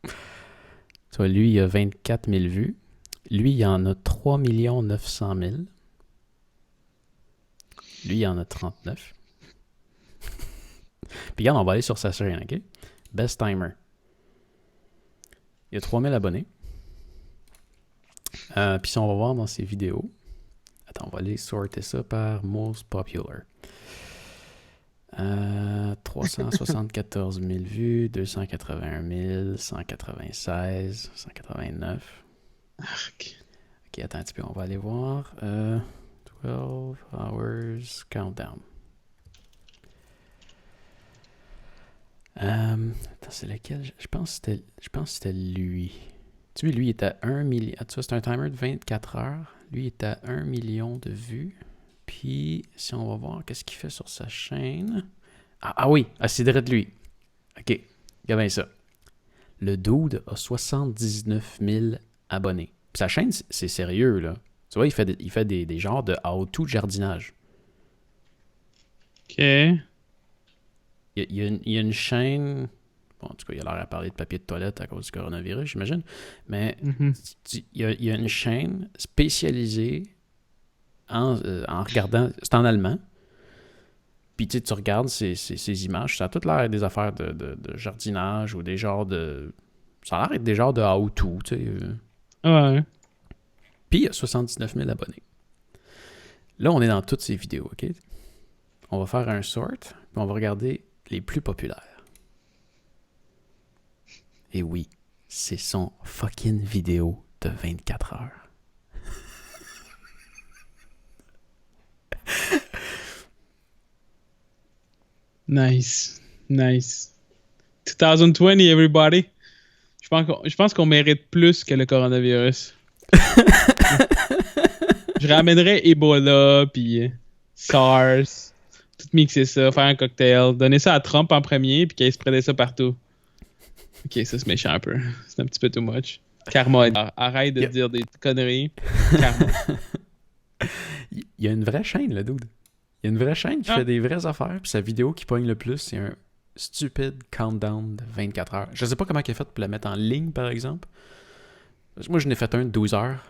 Tu vois, lui, il a 24 000 vues. Lui, il en a 3 900 000. Lui, il en a 39. Puis regarde, on va aller sur sa chaîne, ok? Best Timer. Il y a 3000 abonnés. Puis si on va voir dans ses vidéos... Attends, on va aller sorter ça par Most Popular. 374 000 vues, 281 000, 196, 189. Arc. Ok, attends un petit peu, on va aller voir. 12 hours countdown. Attends, c'est lequel? Je pense que c'était lui. Tu vois, lui, il est à 1 million. Ah, tu vois, c'est un timer de 24 heures. Lui, il est à 1 million de vues. Puis, si on va voir qu'est-ce qu'il fait sur sa chaîne. Ah oui, c'est direct lui. OK, regarde bien ça. Le dude a 79 000 abonnés. Puis sa chaîne, c'est sérieux, là. Tu vois, il fait des genres de how-to de jardinage. OK. Il y a une chaîne... Bon, en tout cas, il a l'air à parler de papier de toilette à cause du coronavirus, j'imagine. Mais il y a une chaîne spécialisée en regardant... C'est en allemand. Puis tu regardes ces images, ça a tout l'air des affaires de jardinage ou des genres de... Ça a l'air d'être des genres de how-to, tu sais. Ouais. Puis il y a 79 000 abonnés. Là, on est dans toutes ces vidéos, OK? On va faire un sort, puis on va regarder les plus populaires. Et oui, c'est son fucking vidéo de 24 heures. Nice. 2020, everybody. Je pense qu'on mérite plus que le coronavirus. Je ramènerais Ebola, puis SARS, tout mixer ça, faire un cocktail, donner ça à Trump en premier, puis qu'il se prenait ça partout. Ok, ça c'est méchant un peu. C'est un petit peu too much. Karma, arrête de dire des conneries. Karma. Il y a une vraie chaîne, le dude. Il y a une vraie chaîne qui fait des vraies affaires, puis sa vidéo qui pogne le plus, c'est un stupide countdown de 24 heures. Je sais pas comment il a fait pour la mettre en ligne, par exemple. Moi, je n'ai fait un de 12 heures.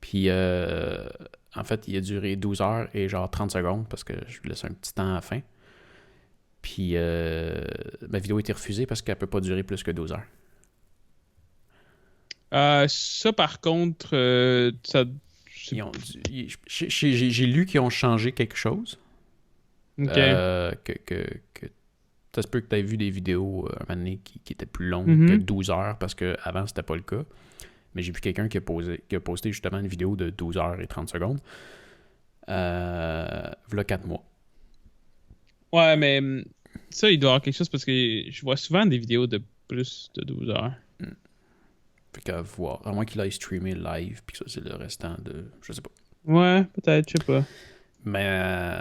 Puis, en fait, il a duré 12 heures et genre 30 secondes parce que je lui laisse un petit temps à la fin. Puis, ma vidéo a été refusée parce qu'elle peut pas durer plus que 12 heures. Ça, par contre, ça... J'ai lu qu'ils ont changé quelque chose. OK. Que ça se peut que tu aies vu des vidéos un moment donné qui étaient plus longues que 12 heures parce qu'avant, c'était pas le cas. Mais j'ai vu quelqu'un qui a posté justement une vidéo de 12 heures et 30 secondes. V'là 4 mois. Ouais, mais ça, il doit y avoir quelque chose parce que je vois souvent des vidéos de plus de 12 heures. Fait qu'à voir. À moins qu'il aille streamer live, puis ça, c'est le restant de... Je sais pas. Ouais, peut-être, je sais pas. Mais...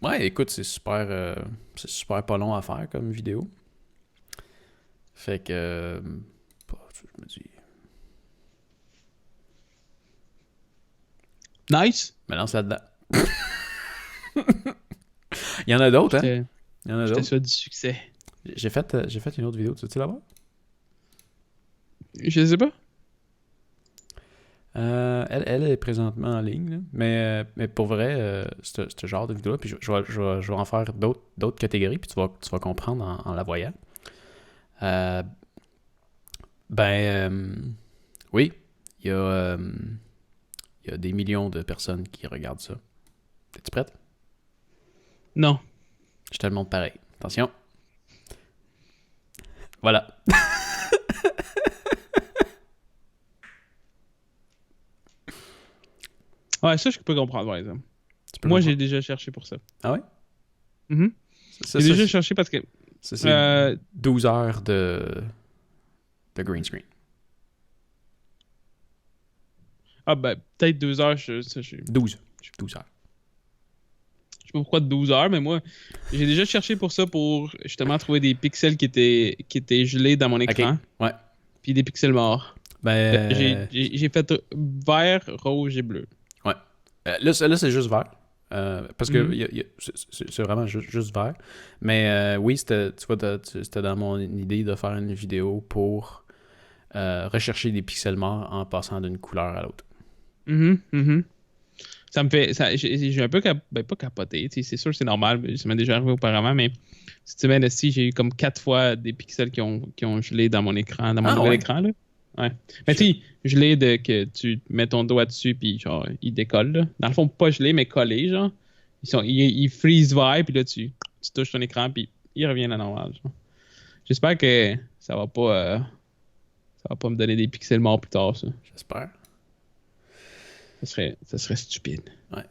ouais, écoute, c'est super pas long à faire comme vidéo. Fait que... je me dis... Nice! Me lance là-dedans. Il y en a d'autres, hein? Il y en a d'autres. Je te d'autres. souhaite du succès. J'ai fait une autre vidéo, tu veux-tu la voir? Je sais pas. Elle est présentement en ligne, là. Mais pour vrai, ce genre de vidéo-là, puis je vais en faire d'autres catégories, puis tu vas comprendre en la voyant. Oui, il y a des millions de personnes qui regardent ça. Es-tu prête? Non. Je te le montre pareil. Attention. Voilà. Ouais, ça, je peux comprendre, par exemple. Moi, j'ai déjà cherché pour ça. Ah ouais? J'ai déjà cherché parce que... Ça, c'est 12 heures de green screen. Ah, ben, peut-être 12 heures. 12 heures. Je sais pas pourquoi 12 heures, mais moi, j'ai déjà cherché pour ça, pour justement trouver des pixels qui étaient gelés dans mon écran. Okay. Ouais. Puis des pixels morts. Ben... J'ai fait vert, rouge et bleu. Ouais. Là, c'est juste vert. Parce que c'est vraiment juste vert. Mais oui, c'était dans mon idée de faire une vidéo pour rechercher des pixels morts en passant d'une couleur à l'autre. Ça me fait... j'ai un peu... pas capoté. C'est sûr que c'est normal. Ça m'est déjà arrivé auparavant, mais cette semaine-ci, j'ai eu comme 4 fois des pixels qui ont gelé dans mon écran, dans mon nouvel écran. Là. Ouais. Mais tu sais, gelé de que tu mets ton doigt dessus puis genre, il décolle. Là. Dans le fond, pas gelé, mais collé, genre. Ils freeze vert, puis là, tu touches ton écran, puis il revient à la normale. Genre. J'espère que ça va pas me donner des pixels morts plus tard, ça. J'espère. Ça serait stupide. Ouais.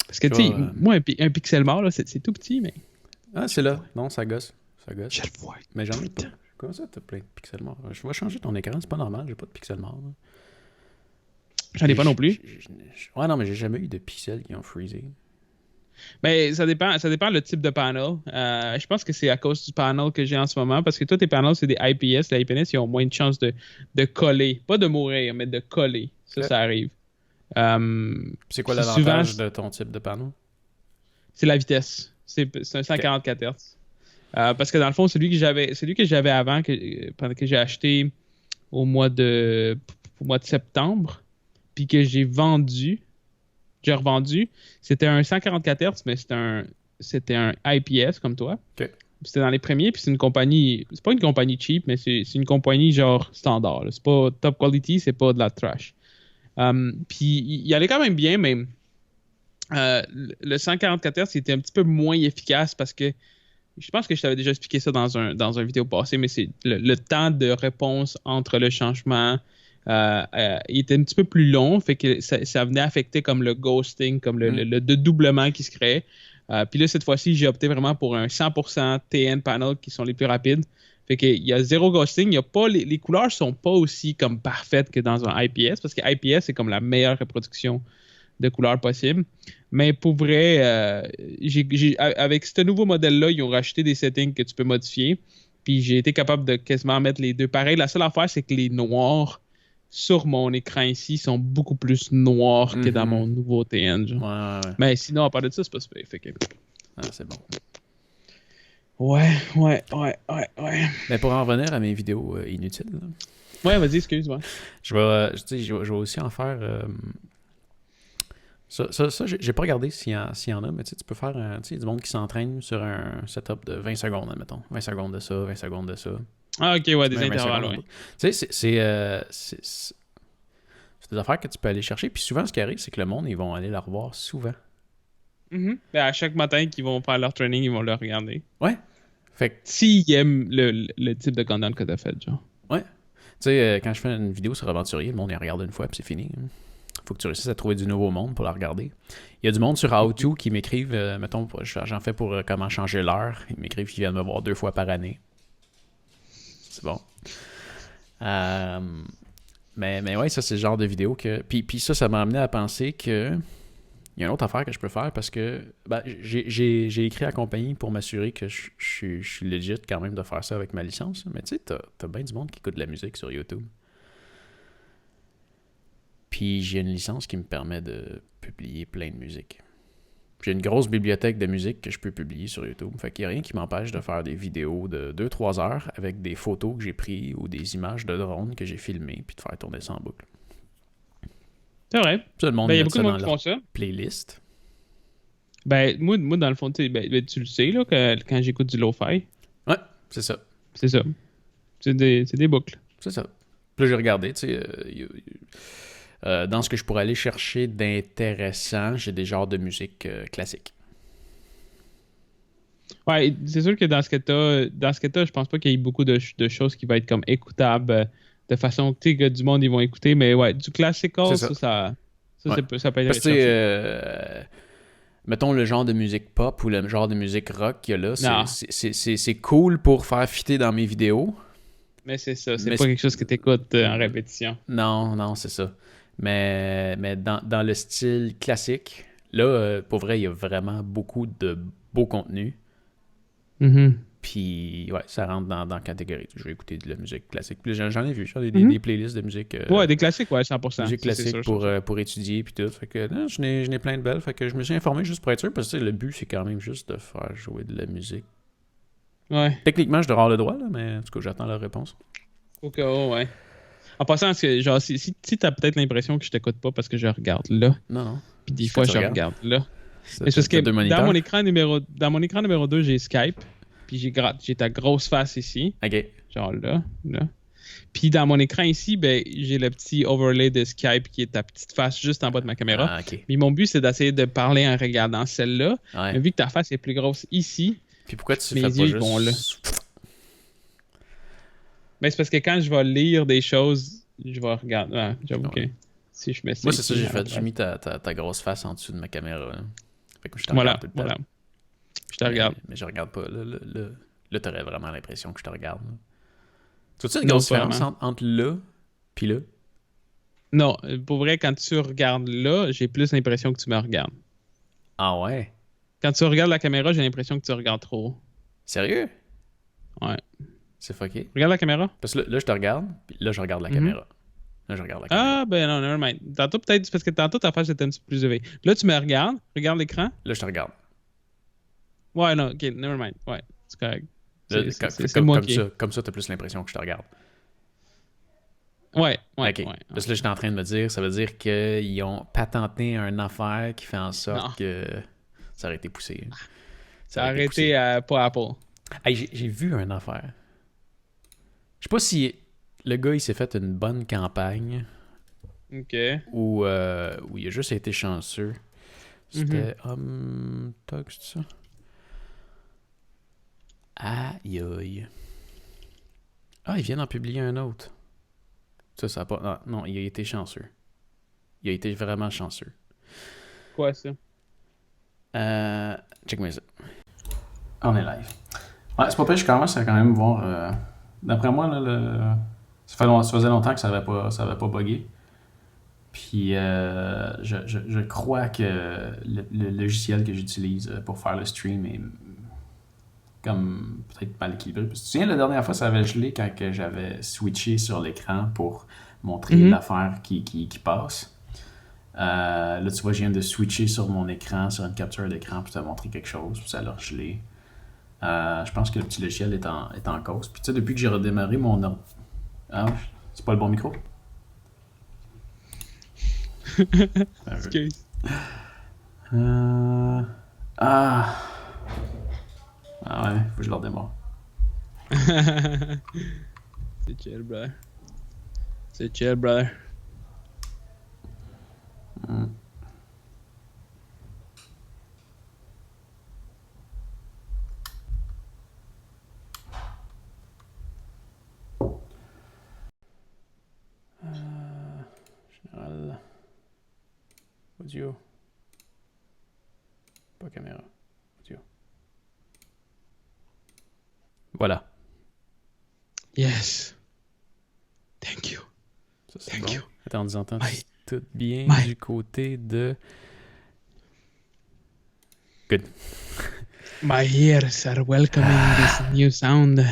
Parce que, tu sais, moi, un pixel mort, là, c'est tout petit, mais... Ah, c'est là. Non, ça gosse. Je le vois. Mais j'en ai pas. Comment ça, t'as plein de pixels morts? Je vais changer ton écran, c'est pas normal, j'ai pas de pixels morts. Là. J'en ai pas non plus. Ouais, non, mais j'ai jamais eu de pixels qui ont freezé. Mais ça dépend le type de panel. Je pense que c'est à cause du panel que j'ai en ce moment, parce que tous tes panels, c'est des IPS. Les IPS, ils ont moins de chances de coller. Pas de mourir, mais de coller. Ça arrive. C'est quoi l'avantage de ton type de panel? C'est la vitesse. C'est un 144 Hz. Parce que dans le fond, celui que j'avais avant, pendant que j'ai acheté au mois de septembre, puis que j'ai revendu, c'était un 144 Hz, mais c'était un IPS comme toi. Okay. C'était dans les premiers, puis c'est pas une compagnie cheap, mais c'est une compagnie genre standard. C'est pas top quality, c'est pas de la trash. Puis il allait quand même bien, mais le 144 Hz était un petit peu moins efficace parce que je pense que je t'avais déjà expliqué ça dans un vidéo passé, mais c'est le temps de réponse entre le changement il était un petit peu plus long, fait que ça venait affecter comme le ghosting, comme le dédoublement qui se crée. Puis là, cette fois-ci, j'ai opté vraiment pour un 100% TN panel qui sont les plus rapides. Fait qu'il y a zéro ghosting, il y a pas les couleurs sont pas aussi comme parfaites que dans un IPS, parce que IPS, c'est comme la meilleure reproduction de couleurs possible. Mais pour vrai, avec ce nouveau modèle-là, ils ont rajouté des settings que tu peux modifier. Puis j'ai été capable de quasiment mettre les deux pareils. La seule affaire, c'est que les noirs sur mon écran ici sont beaucoup plus noirs que dans mon nouveau TN. Genre. Ouais. Mais sinon, à part de ça, c'est pas super. Fait que... c'est bon. Ouais. Mais pour en revenir à mes vidéos inutiles. Là. Ouais, vas-y, excuse-moi. Je vais aussi en faire... Ça, j'ai pas regardé s'il y en a, mais tu peux faire du monde qui s'entraîne sur un setup de 20 secondes, admettons. 20 secondes de ça, 20 secondes de ça. Ah, ok, ouais, des intervalles, ouais. Tu sais, c'est des affaires que tu peux aller chercher. Puis souvent, ce qui arrive, c'est que le monde, ils vont aller la revoir souvent. Ben, à chaque matin qu'ils vont faire leur training, ils vont le regarder. Ouais. Fait que... S'ils aiment le type de content que t'as fait, genre. Ouais. Tu sais, quand je fais une vidéo sur Aventurier, le monde, il regarde une fois, puis c'est fini. Faut que tu réussisses à trouver du nouveau monde pour la regarder. Il y a du monde sur How2 qui m'écrivent, mettons, j'en fais pour comment changer l'heure. Ils m'écrivent qu'ils viennent me voir 2 fois par année. C'est bon. Mais ouais, ça, c'est le genre de vidéo que... Puis ça m'a amené à penser que il y a une autre affaire que je peux faire parce que j'ai écrit à la compagnie pour m'assurer que je suis legit quand même de faire ça avec ma licence. Mais tu sais, t'as bien du monde qui écoute de la musique sur YouTube. Puis j'ai une licence qui me permet de publier plein de musique. J'ai une grosse bibliothèque de musique que je peux publier sur YouTube. Fait qu'il n'y a rien qui m'empêche de faire des vidéos de 2-3 heures avec des photos que j'ai prises ou des images de drone que j'ai filmées puis de faire tourner ça en boucle. C'est vrai. Il y a beaucoup de monde qui font ça. Playlist. Moi, dans le fond, tu le sais, là, quand j'écoute du lo-fi. Ouais, c'est ça. C'est ça. C'est des boucles. C'est ça. Puis là, j'ai regardé, tu sais... dans ce que je pourrais aller chercher d'intéressant, j'ai des genres de musique classique. Ouais, c'est sûr que dans ce que t'as, je pense pas qu'il y ait beaucoup de choses qui vont être comme écoutables de façon que du monde ils vont écouter, mais ouais, du classical, ça peut être parce que mettons le genre de musique pop ou le genre de musique rock qu'il y a là, c'est cool pour faire fitter dans mes vidéos. Mais c'est ça, c'est pas quelque chose que t'écoutes en répétition. Non, c'est ça. Mais dans le style classique, là, pour vrai, il y a vraiment beaucoup de beau contenu. Puis, ouais, ça rentre dans la catégorie. Je vais écouter de la musique classique. Puis j'en ai vu, des playlists de musique. Ouais, des classiques, ouais, 100%. Musique classique pour étudier, puis tout. Fait que, non, je n'ai plein de belles. Fait que je me suis informé juste pour être sûr, parce que le but, c'est quand même juste de faire jouer de la musique. Ouais. Techniquement, je dois avoir le droit, là, mais en tout cas, j'attends la réponse. Au cas où, ouais. En passant, genre, si t'as peut-être l'impression que je t'écoute pas parce que je regarde là. Non. Puis des fois, je regarde là. Mais c'est parce que dans mon écran numéro 2, j'ai Skype. Puis j'ai ta grosse face ici. OK. Genre là. Puis dans mon écran ici, j'ai le petit overlay de Skype qui est ta petite face juste en bas de ma caméra. Ah, OK. Mais mon but, c'est d'essayer de parler en regardant celle-là. Ouais. Mais vu que ta face est plus grosse ici, puis pourquoi tu mes fais yeux pas vont là. juste... C'est parce que quand je vais lire des choses, je vais regarder. Ah, j'avoue que si je mets ça. Moi, c'est ça que j'ai fait. J'ai mis ta grosse face en dessous de ma caméra. Là. Fait que je te regarde tout le temps. Voilà. Je te regarde. Mais je regarde pas. Là, t'aurais vraiment l'impression que je te regarde. Tu vois-tu une grosse différence entre là puis là? Non, pour vrai, quand tu regardes là, j'ai plus l'impression que tu me regardes. Ah ouais? Quand tu regardes la caméra, j'ai l'impression que tu regardes trop. Sérieux? Ouais. C'est fucké. Regarde la caméra. Parce que là, je te regarde, puis là, je regarde la caméra. Là, je regarde la caméra. Ah, ben non, never mind. Tantôt, peut-être, c'est parce que tantôt, ta face était un petit peu plus élevée. Là, tu me regardes. Regarde l'écran. Là, je te regarde. Ouais, non, ok, never mind. Ouais, c'est correct. C'est moi qui... Comme ça, t'as plus l'impression que je te regarde. Ouais. Ok. Parce que là, j'étais en train de me dire, ça veut dire qu'ils ont patenté une affaire qui fait en sorte que ça aurait été poussé. Ça aurait été pas Apple. Hey, j'ai vu une affaire. Je sais pas si le gars, il s'est fait une bonne campagne. OK. Ou il a juste été chanceux. C'était Tug, c'est ça? Aïe aïe. Ah, il vient d'en publier un autre. Ça a pas... Non, il a été chanceux. Il a été vraiment chanceux. Quoi, ça? Check-moi ça. On est live. Ouais, c'est pas pire, je commence à quand même voir... D'après moi, là, ça faisait longtemps que ça avait pas buggé. Puis je crois que le logiciel que j'utilise pour faire le stream est comme peut-être mal équilibré. Parce que tu te souviens, la dernière fois, ça avait gelé quand que j'avais switché sur l'écran pour montrer l'affaire qui passe. Là, tu vois, je viens de switcher sur mon écran, sur une capture d'écran, pour te montrer quelque chose, puis ça a gelé. Je pense que le petit logiciel est en cause. Puis tu sais, depuis que j'ai redémarré mon ordre... Ah, c'est pas le bon micro? Excuse. Ah ouais, faut que je le redémarre. C'est chill, brother. C'est chill, brother. Général. Audio. Pas caméra. Audio. Voilà. Yes. Thank you. Ça, c'est Thank you. Attends, on entend tout bien du côté de... Good. My ears are welcoming this new sound.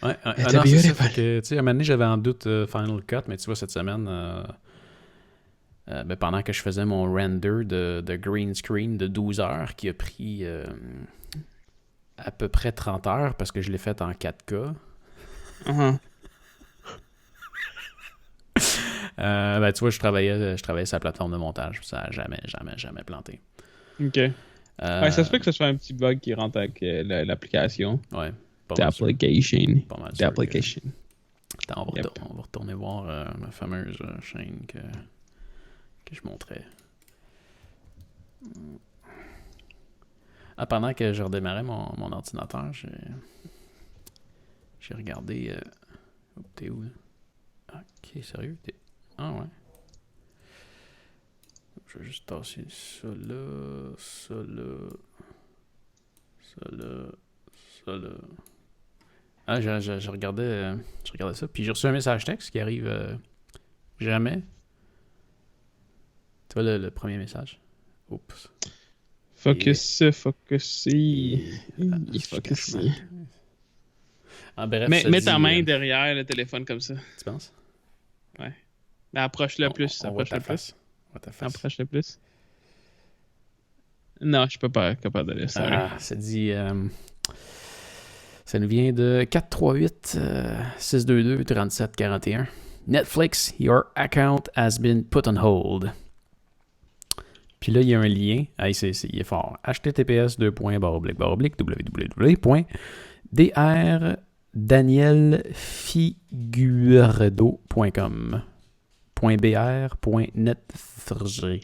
Ouais, non, c'est ça. Tu sais, à un moment donné, j'avais en doute Final Cut, mais tu vois, cette semaine, pendant que je faisais mon render de green screen de 12 heures, qui a pris à peu près 30 heures, parce que je l'ai fait en 4K. Tu vois, je travaillais sur la plateforme de montage. Ça n'a jamais planté. OK. Ça se fait que ce soit un petit bug qui rentre avec l'application. Ouais. D'application. Attends, on va retourner voir ma fameuse chaîne que je montrais. Pendant que je redémarrais mon ordinateur, j'ai regardé... t'es où, là? Ok, sérieux? Ah ouais. Je vais juste tasser ça là, ça là, ça là, ça là. Ah, je regardais ça, puis j'ai reçu un message texte qui arrive jamais. Tu vois le premier message? Oups. Focus. Bref, mets ta main derrière le téléphone comme ça. Tu penses? Ouais. Mais approche-le plus. Approche-le plus. Non, je suis pas capable d'aller ça. Ça dit... ça nous vient de 438-622-3741. Netflix, your account has been put on hold. Puis là, il y a un lien. Il est fort. https://www.danielfigueredo.com .br.netfrg.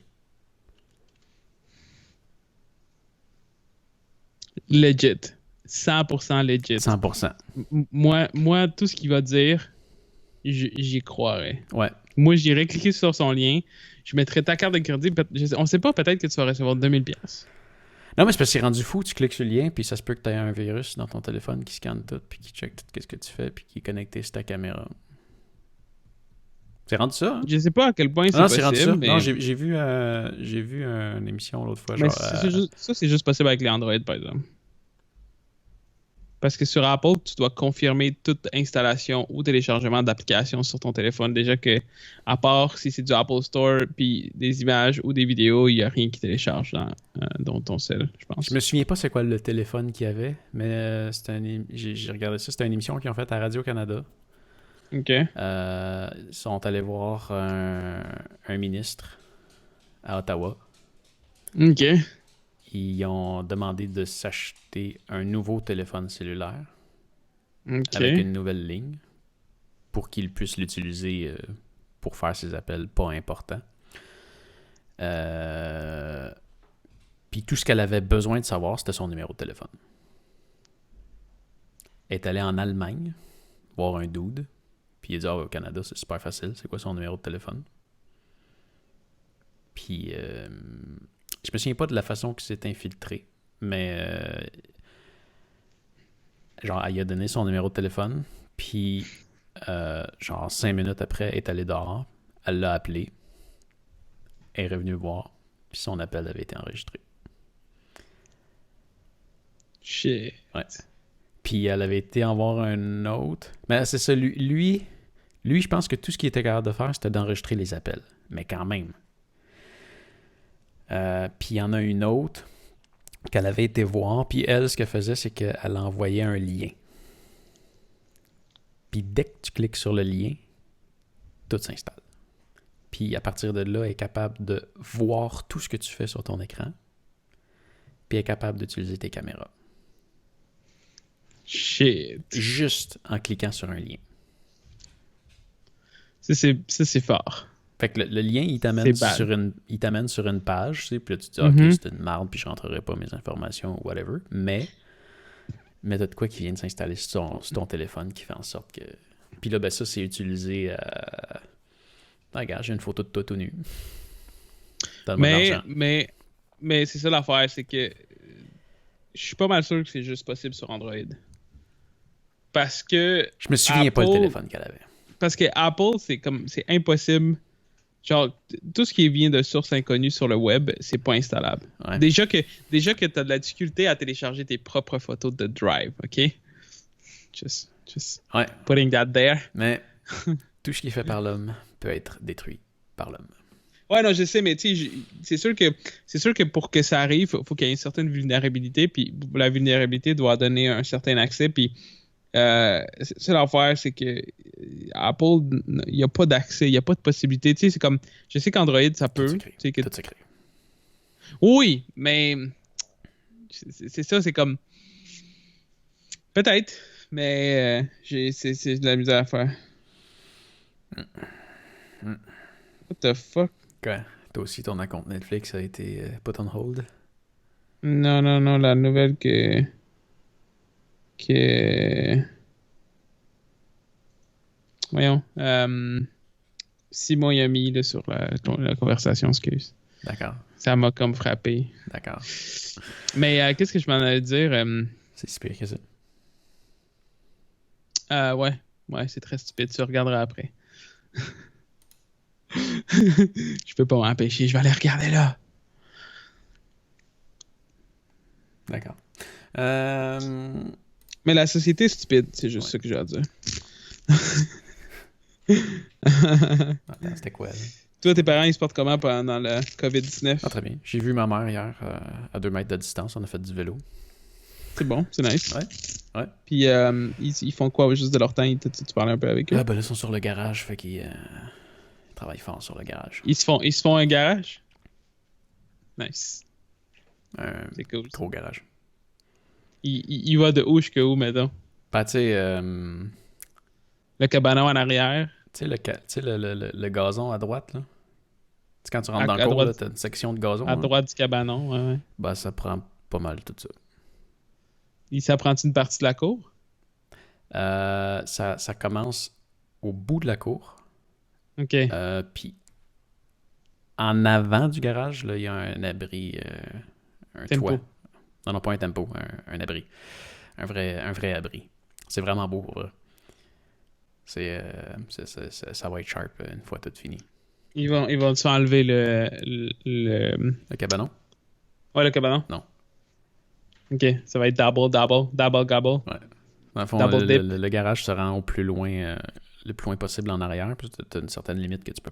Legit. 100% legit. 100%. Moi, tout ce qu'il va dire, j'y croirais. Ouais. Moi, j'irais cliquer sur son lien. Je mettrais ta carte de crédit. On sait pas, peut-être que tu vas recevoir 2000$. Non, mais c'est parce que c'est rendu fou. Tu cliques sur le lien, puis ça se peut que tu aies un virus dans ton téléphone qui scanne tout, puis qui check tout ce que tu fais, puis qui est connecté sur ta caméra. C'est rendu ça, hein? Je sais pas à quel point c'est non, possible. C'est rendu ça. Mais... Non, j'ai vu une émission l'autre fois. Mais genre, ça, c'est juste possible avec les Android, par exemple. Parce que sur Apple, tu dois confirmer toute installation ou téléchargement d'applications sur ton téléphone. Déjà que, à part si c'est du Apple Store, puis des images ou des vidéos, il n'y a rien qui télécharge dans ton cell, je pense. Je me souviens pas c'est quoi le téléphone qu'il y avait, mais j'ai regardé ça. C'était une émission qu'ils ont faite à Radio-Canada. OK. Ils sont allés voir un ministre à Ottawa. OK. Ils ont demandé de s'acheter un nouveau téléphone cellulaire OK. avec une nouvelle ligne pour qu'il puisse l'utiliser pour faire ses appels pas importants. Puis tout ce qu'elle avait besoin de savoir, c'était son numéro de téléphone. Elle est allée en Allemagne voir un dude. Puis il a dit, au Canada, c'est super facile. C'est quoi son numéro de téléphone? Puis je me souviens pas de la façon que c'est infiltré, mais genre, elle a donné son numéro de téléphone, puis genre 5 minutes après, elle est allée dehors, elle l'a appelé, elle est revenue voir, puis son appel avait été enregistré. Shit. Ouais. Puis elle avait été en voir un autre. Mais c'est ça, lui, je pense que tout ce qu'il était capable de faire, c'était d'enregistrer les appels. Mais quand même. Puis il y en a une autre qu'elle avait été voir, puis elle, ce qu'elle faisait, c'est qu'elle envoyait un lien. Puis dès que tu cliques sur le lien, tout s'installe. Puis à partir de là, elle est capable de voir tout ce que tu fais sur ton écran, puis elle est capable d'utiliser tes caméras. Shit. Juste en cliquant sur un lien. Ça, c'est fort. Fait que le lien, il t'amène sur une page, tu sais, puis là, tu te dis, OK, c'est une marde, puis je rentrerai pas mes informations, ou whatever. Mais t'as de quoi qui vient de s'installer sur ton téléphone qui fait en sorte que... Puis là, ben ça, c'est utilisé à... Regarde, j'ai une photo de toi tout nu. Mais c'est ça l'affaire, c'est que je suis pas mal sûr que c'est juste possible sur Android. Parce que... Je me souviens pas le téléphone qu'elle avait. Parce que Apple, c'est impossible. Genre, tout ce qui vient de sources inconnues sur le web, c'est pas installable. Ouais. Déjà que t'as de la difficulté à télécharger tes propres photos de Drive, OK? Just ouais. Putting that there. Mais tout ce qui est fait par l'homme peut être détruit par l'homme. Ouais, non, je sais, mais tu sais, c'est sûr que pour que ça arrive, faut qu'il y ait une certaine vulnérabilité, puis la vulnérabilité doit donner un certain accès, puis c'est l'affaire, c'est que Apple, il n'y a pas d'accès, il n'y a pas de possibilité. Tu sais, c'est comme, je sais qu'Android, ça peut. Tout secret. Oui, mais c'est ça, c'est comme, peut-être, mais c'est de la misère à faire. What the fuck? Quoi? Toi aussi, ton compte Netflix a été put on hold? Non, la nouvelle que voyons, Simon y a mis là, sur la conversation, excuse. D'accord. Ça m'a comme frappé. D'accord. Mais qu'est-ce que je m'en allais dire? C'est si pire que ça. Ouais, c'est très stupide. Tu regarderas après. Je peux pas m'empêcher, je vais aller regarder là. D'accord. Mais la société est stupide, c'est juste ça que j'ai à dire. Attends, c'était quoi, là? Toi, tes parents, ils se portent comment pendant le COVID-19? Ah, très bien. J'ai vu ma mère hier à 2 mètres de distance. On a fait du vélo. C'est bon, c'est nice. Ouais. Puis, ils font quoi juste de leur temps? Tu parlais un peu avec eux? Ah, ben là, ils sont sur le garage, fait qu'ils travaillent fort sur le garage. Ils se font un garage? Nice. C'est cool. Gros garage. Il va de où jusqu'à où, mettons? Ben, tu sais... Le cabanon en arrière. Tu sais, le gazon à droite, là? Tu sais, quand tu rentres dans le cours, t'as une section de gazon. À droite du cabanon, ouais. Ben, ça prend pas mal tout ça. Ça prend-tu une partie de la cour? Ça commence au bout de la cour. OK. Puis, en avant du garage, là, il y a un abri, un tempo. toit. Non, pas un tempo, un abri. Un vrai abri. C'est vraiment beau, pour vrai. Ça va être sharp une fois tout fini. Ils vont enlever le cabanon? Ouais, le cabanon. Non. Ok, ça va être double gobble. Ouais. Dans le fond, le garage se rend au plus loin, le plus loin possible en arrière. Puis tu as une certaine limite que tu peux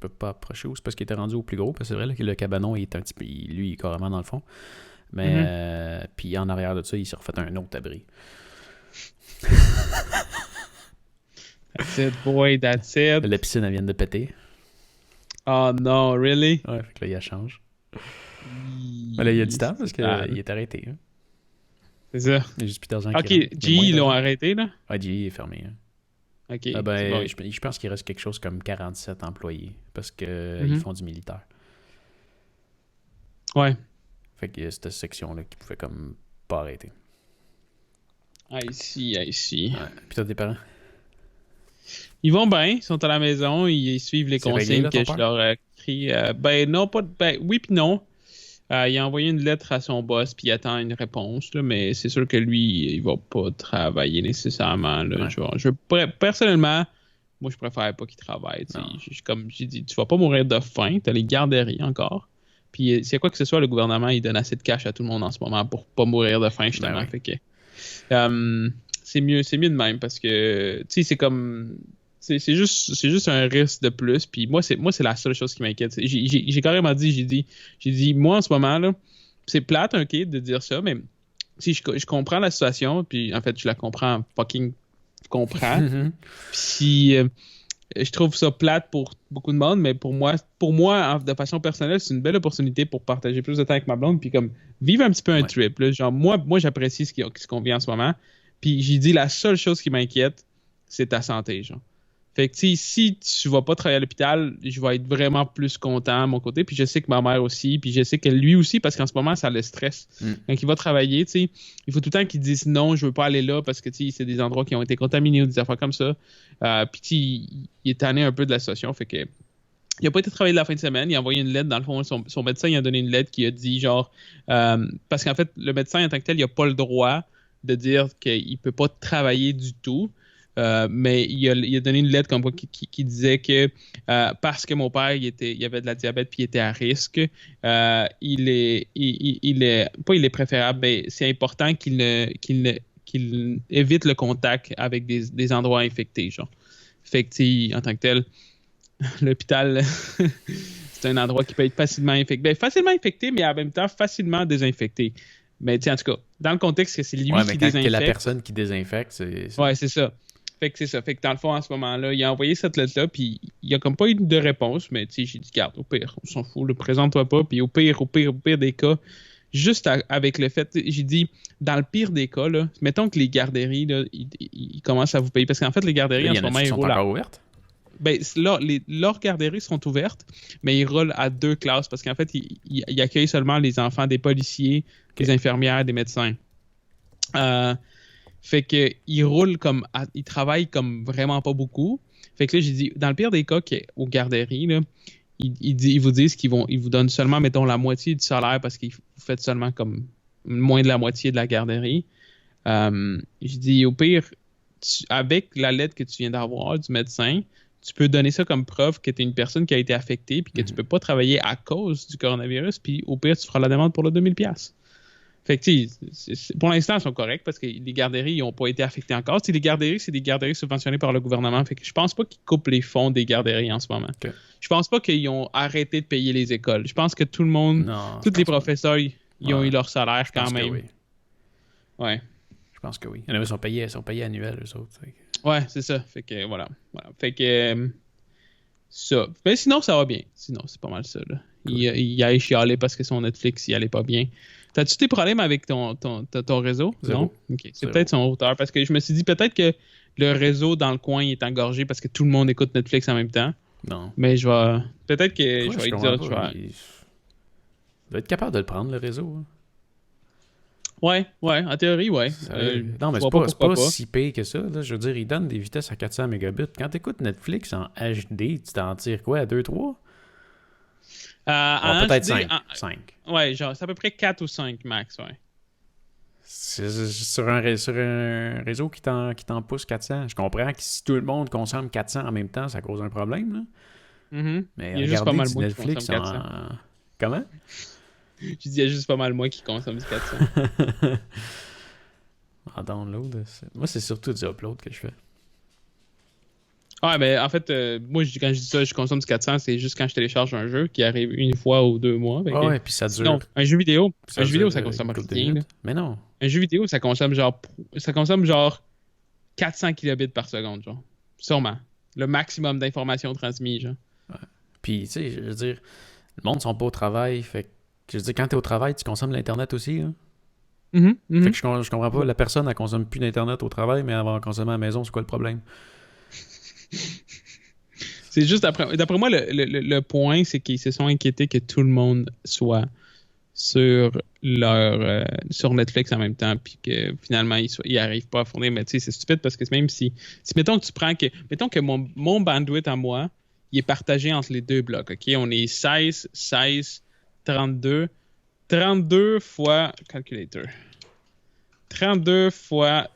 pas approcher. Ou c'est parce qu'il était rendu au plus gros. Parce que c'est vrai là, que le cabanon est un petit peu. Lui, il est carrément dans le fond. Mais puis en arrière de ça, il s'est refait un autre abri. That's it, boy, that's it. La piscine, elle vient de péter. Oh non, really? Ouais, fait que là, il change. Mais là, il y a du temps parce qu'il est arrêté. Hein. C'est ça. Il y a juste plus d'argent. Ok, GE, ils l'ont arrêté, là? Ouais, GE est fermé. Hein. Ok. Bon. Je pense qu'il reste quelque chose comme 47 employés parce qu'ils font du militaire. Ouais. Fait qu'il y a cette section-là qui pouvait comme pas arrêter. I see. Ouais. Puis toi, tes parents? Ils vont bien, ils sont à la maison, ils suivent les consignes que je leur ai écrites. Oui puis non. Il a envoyé une lettre à son boss puis il attend une réponse, là, mais c'est sûr que lui, il va pas travailler nécessairement. Là. Ouais. Personnellement, moi, je préfère pas qu'il travaille. Comme j'ai dit, tu vas pas mourir de faim, tu as les garderies encore. Puis c'est quoi que ce soit, le gouvernement, il donne assez de cash à tout le monde en ce moment pour pas mourir de faim, justement. Fait que, c'est mieux de même parce que, tu sais, c'est comme... C'est juste un risque de plus. Puis moi, c'est la seule chose qui m'inquiète. J'ai carrément dit, j'ai dit, moi, en ce moment, là, c'est plate, OK, de dire ça, mais si je comprends la situation, puis en fait, je la comprends Puis je trouve ça plate pour beaucoup de monde, mais pour moi, de façon personnelle, c'est une belle opportunité pour partager plus de temps avec ma blonde, puis comme vivre un petit peu un trip. Là. Genre, moi, j'apprécie ce qu'on vit en ce moment. Puis j'ai dit, la seule chose qui m'inquiète, c'est ta santé, genre. Fait que si tu vas pas travailler à l'hôpital, je vais être vraiment plus content à mon côté. Puis je sais que ma mère aussi, puis je sais que lui aussi, parce qu'en ce moment, ça le stresse. Quand il va travailler, tu sais, il faut tout le temps qu'il dise non, je veux pas aller là parce que tu sais, c'est des endroits qui ont été contaminés ou des affaires comme ça. Puis il est tanné un peu de la situation. Fait que il a pas été travailler de la fin de semaine. Il a envoyé une lettre. Dans le fond, son médecin il a donné une lettre qui a dit genre parce qu'en fait, le médecin en tant que tel, il a pas le droit de dire qu'il peut pas travailler du tout. Mais il a donné une lettre comme quoi qui disait que parce que mon père il avait de la diabète puis il était à risque, il est préférable, mais c'est important qu'il évite le contact avec des endroits infectés, genre. Fait que en tant que tel, l'hôpital c'est un endroit qui peut être facilement infecté. Ben, facilement infecté, mais en même temps facilement désinfecté. Mais en tout cas, dans le contexte que c'est lui qui désinfecte. C'est la personne qui désinfecte, c'est... Ouais, c'est ça. Fait que c'est ça. Fait que dans le fond, en ce moment-là, il a envoyé cette lettre-là, puis il a comme pas eu de réponse, mais tu sais, j'ai dit, garde, au pire, on s'en fout, présente-toi pas, puis au pire des cas, juste avec le fait, j'ai dit, dans le pire des cas, là, mettons que les garderies, là, ils commencent à vous payer, parce qu'en fait, les garderies, en ce moment, ils roulent encore ouvertes? Ben, là, leurs garderies sont ouvertes, mais ils roulent à 2 classes, parce qu'en fait, ils accueillent seulement les enfants des policiers, des infirmières, des médecins. Fait que ils travaillent comme vraiment pas beaucoup. Fait que là, j'ai dit, dans le pire des cas, aux garderies, là, ils vous disent ils vous donnent seulement, mettons, la moitié du salaire parce que vous faites seulement comme moins de la moitié de la garderie. J'ai dit, au pire, avec la lettre que tu viens d'avoir du médecin, tu peux donner ça comme preuve que tu es une personne qui a été affectée puis que tu peux pas travailler à cause du coronavirus, puis au pire, tu feras la demande pour le 2000$. Fait que, pour l'instant, ils sont corrects parce que les garderies n'ont pas été affectées encore. Les garderies, c'est des garderies subventionnées par le gouvernement. Fait que je pense pas qu'ils coupent les fonds des garderies en ce moment. Okay. Je pense pas qu'ils ont arrêté de payer les écoles. Je pense que tout le monde, tous les professeurs, ils ont eu leur salaire quand même. Oui. Ouais. Je pense que oui. Il y en a qui sont payés annuels, eux autres. Ouais, c'est ça. Fait que voilà. Fait que ça. Mais sinon, ça va bien. Sinon, c'est pas mal ça. Là. Cool. Il a chialé parce que son Netflix, il allait pas bien. T'as-tu des problèmes avec ton réseau? Zéro. Non? Okay. C'est peut-être son routeur. Parce que je me suis dit peut-être que le réseau dans le coin est engorgé parce que tout le monde écoute Netflix en même temps. Non. Mais je vais... Peut-être que je vais dire... Il doit être capable de le prendre, le réseau. Hein. Ouais, en théorie, ouais. Non, mais c'est pas si pire que ça. Là. Je veux dire, il donne des vitesses à 400 mégabits. Quand tu écoutes Netflix en HD, tu t'en tires quoi, à 2-3? Peut-être HD, 5. Ouais, genre, c'est à peu près 4 ou 5 max, ouais. C'est sur un réseau qui t'en pousse 400. Je comprends que si tout le monde consomme 400 en même temps, ça cause un problème, là. Mais il y a juste pas mal moins Netflix qui consomment 400. Comment? Je dis, il y a juste pas mal moins qui consomment du 400. En download, moi, c'est surtout du upload que je fais. Ah, ben, en fait, moi, quand je dis ça, je consomme du 400, c'est juste quand je télécharge un jeu qui arrive une fois ou 2 mois. Ouais, puis ça dure. Non, un jeu vidéo, ça consomme rien. Mais non. Un jeu vidéo, ça consomme genre 400 kilobits par seconde, genre. Sûrement. Le maximum d'informations transmises, genre. Ouais. Puis, tu sais, je veux dire, le monde ne sont pas au travail, fait que, je veux dire, quand t'es au travail, tu consommes l'Internet aussi, hein? Fait que je comprends pas, la personne, elle consomme plus d'Internet au travail, mais elle va en consommer à la maison, c'est quoi le problème? C'est juste, d'après moi, le point, c'est qu'ils se sont inquiétés que tout le monde soit sur Netflix en même temps, puis que finalement, ils n'arrivent pas à fournir. Mais tu sais, c'est stupide parce que même si mettons que mon bandwidth à moi, il est partagé entre les deux blocs, OK? On est 16, 32. 32 fois calculator. 32 fois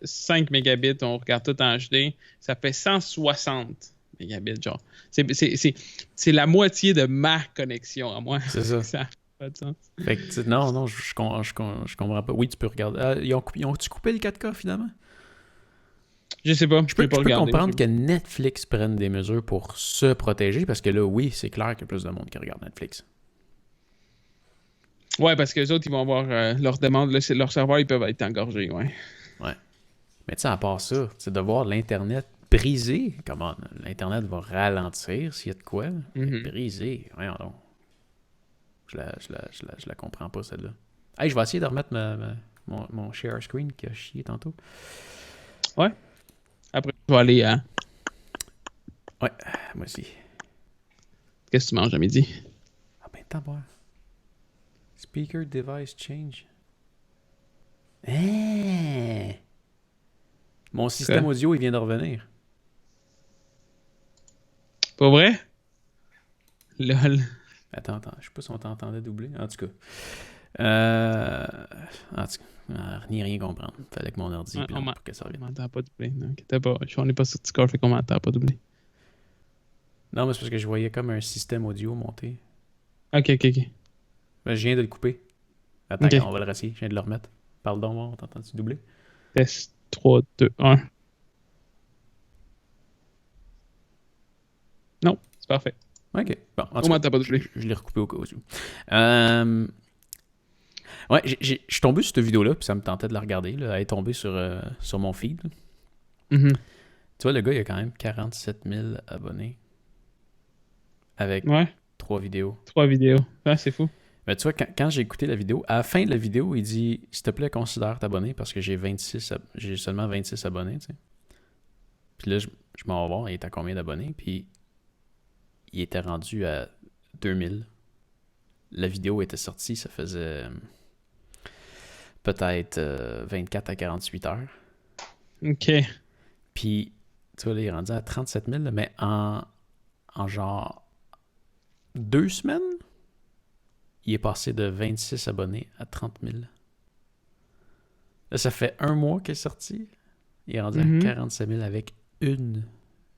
5 mégabits, on regarde tout en HD, ça fait 160 mégabits, genre. C'est la moitié de ma connexion à moi. C'est ça. Ça n'a pas de sens. Fait que, non, je comprends pas. Oui, tu peux regarder. Ils ont-tu coupé le 4K, finalement? Je sais pas. Je peux comprendre que Netflix prenne des mesures pour se protéger, parce que là, oui, c'est clair qu'il y a plus de monde qui regarde Netflix. Ouais, parce que les autres, ils vont avoir leur demande, leur serveur, ils peuvent être engorgés, ouais. Ouais. Mais tu sais, à part ça, c'est de voir l'Internet brisé. Comment l'Internet va ralentir s'il y a de quoi? Brisé. Voyons donc. Je la comprends pas, celle-là. Hey, je vais essayer de remettre mon share screen qui a chié tantôt. Ouais. Après, je vais aller à... Ouais, moi aussi. Qu'est-ce que tu manges à midi? Ah ben, t'as boire. Speaker device change. Mon système audio, il vient de revenir. Pas vrai? Lol. Attends, je sais pas si on t'entendait doubler. En tout cas, rien comprendre. Fallait que mon ordi pour que ça revienne. On m'entend pas doubler. On n'est pas sur Discord, fait qu'on m'entend pas doubler. Non, mais c'est parce que je voyais comme un système audio monter. Ok. Ben, je viens de le couper. Attends, on va le rassis. Je viens de le remettre. Parle donc, on t'entend-tu doubler? Test 3, 2, 1. Non, c'est parfait. Ok. Bon, on m'entend pas doublé. Je l'ai recoupé au cas où. Ouais, je suis tombé sur cette vidéo-là, puis ça me tentait de la regarder. Là. Elle est tombée sur mon feed. Tu vois, le gars, il a quand même 47 000 abonnés. Avec 3 vidéos. 3 vidéos. Ah, c'est fou. Mais tu vois, quand j'ai écouté la vidéo, à la fin de la vidéo, il dit « S'il te plaît, considère t'abonner parce que j'ai seulement 26 abonnés. » tu sais. Puis là, je m'en vais voir, il est à combien d'abonnés? Puis il était rendu à 2000. La vidéo était sortie, ça faisait peut-être 24 à 48 heures. OK. Puis, tu vois, là, il est rendu à 37 000, mais en genre 2 semaines, il est passé de 26 abonnés à 30 000. Là, ça fait 1 mois qu'il est sorti. Il est rendu à 47 000 avec une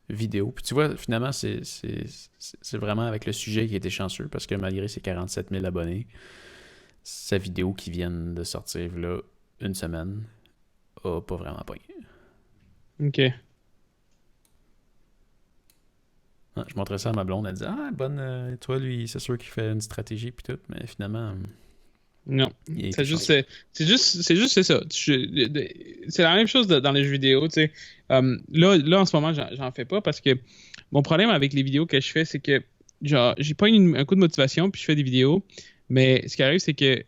vidéo. Puis tu vois, finalement, c'est vraiment avec le sujet qui a été chanceux parce que malgré ses 47 000 abonnés, sa vidéo qui vient de sortir là, 1 semaine a pas vraiment pogné. OK. Je montrais ça à ma blonde, elle disait « Ah, bonne, toi, lui, c'est sûr qu'il fait une stratégie puis tout, mais finalement... » Non, c'est juste ça. C'est la même chose dans les jeux vidéo, tu sais. Là, en ce moment, j'en fais pas parce que mon problème avec les vidéos que je fais, c'est que genre, j'ai pas un coup de motivation puis je fais des vidéos, mais ce qui arrive, c'est que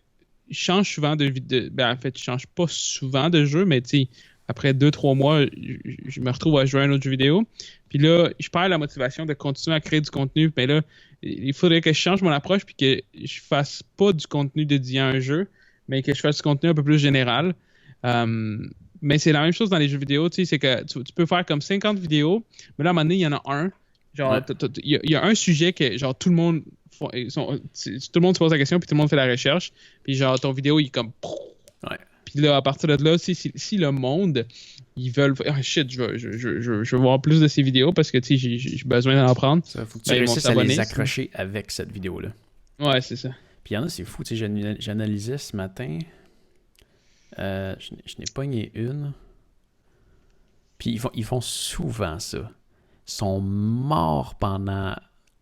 je change souvent en fait, je change pas souvent de jeu, mais tu sais, après 2-3 mois, je me retrouve à jouer à un autre jeu vidéo. Puis là, je perds la motivation de continuer à créer du contenu. Mais là, il faudrait que je change mon approche puis que je fasse pas du contenu dédié à un jeu, mais que je fasse du contenu un peu plus général. Mais c'est la même chose dans les jeux vidéo. Tu sais, c'est que tu peux faire comme 50 vidéos, mais là, à un moment donné, il y en a un. Genre, il y a un sujet que genre tout le monde se pose la question puis tout le monde fait la recherche. Puis genre, ton vidéo, il est comme... Ouais. Puis là, à partir de là, si le monde, ils veulent... Ah, shit, je veux voir plus de ces vidéos parce que, tu sais, j'ai besoin d'en apprendre. Ça, faut que tu réussisses à les accrocher avec cette vidéo-là. Ouais, c'est ça. Puis il y en a, c'est fou. Tu sais, j'analysais ce matin. Je n'ai pogné une. Puis ils font souvent ça. Ils sont morts pendant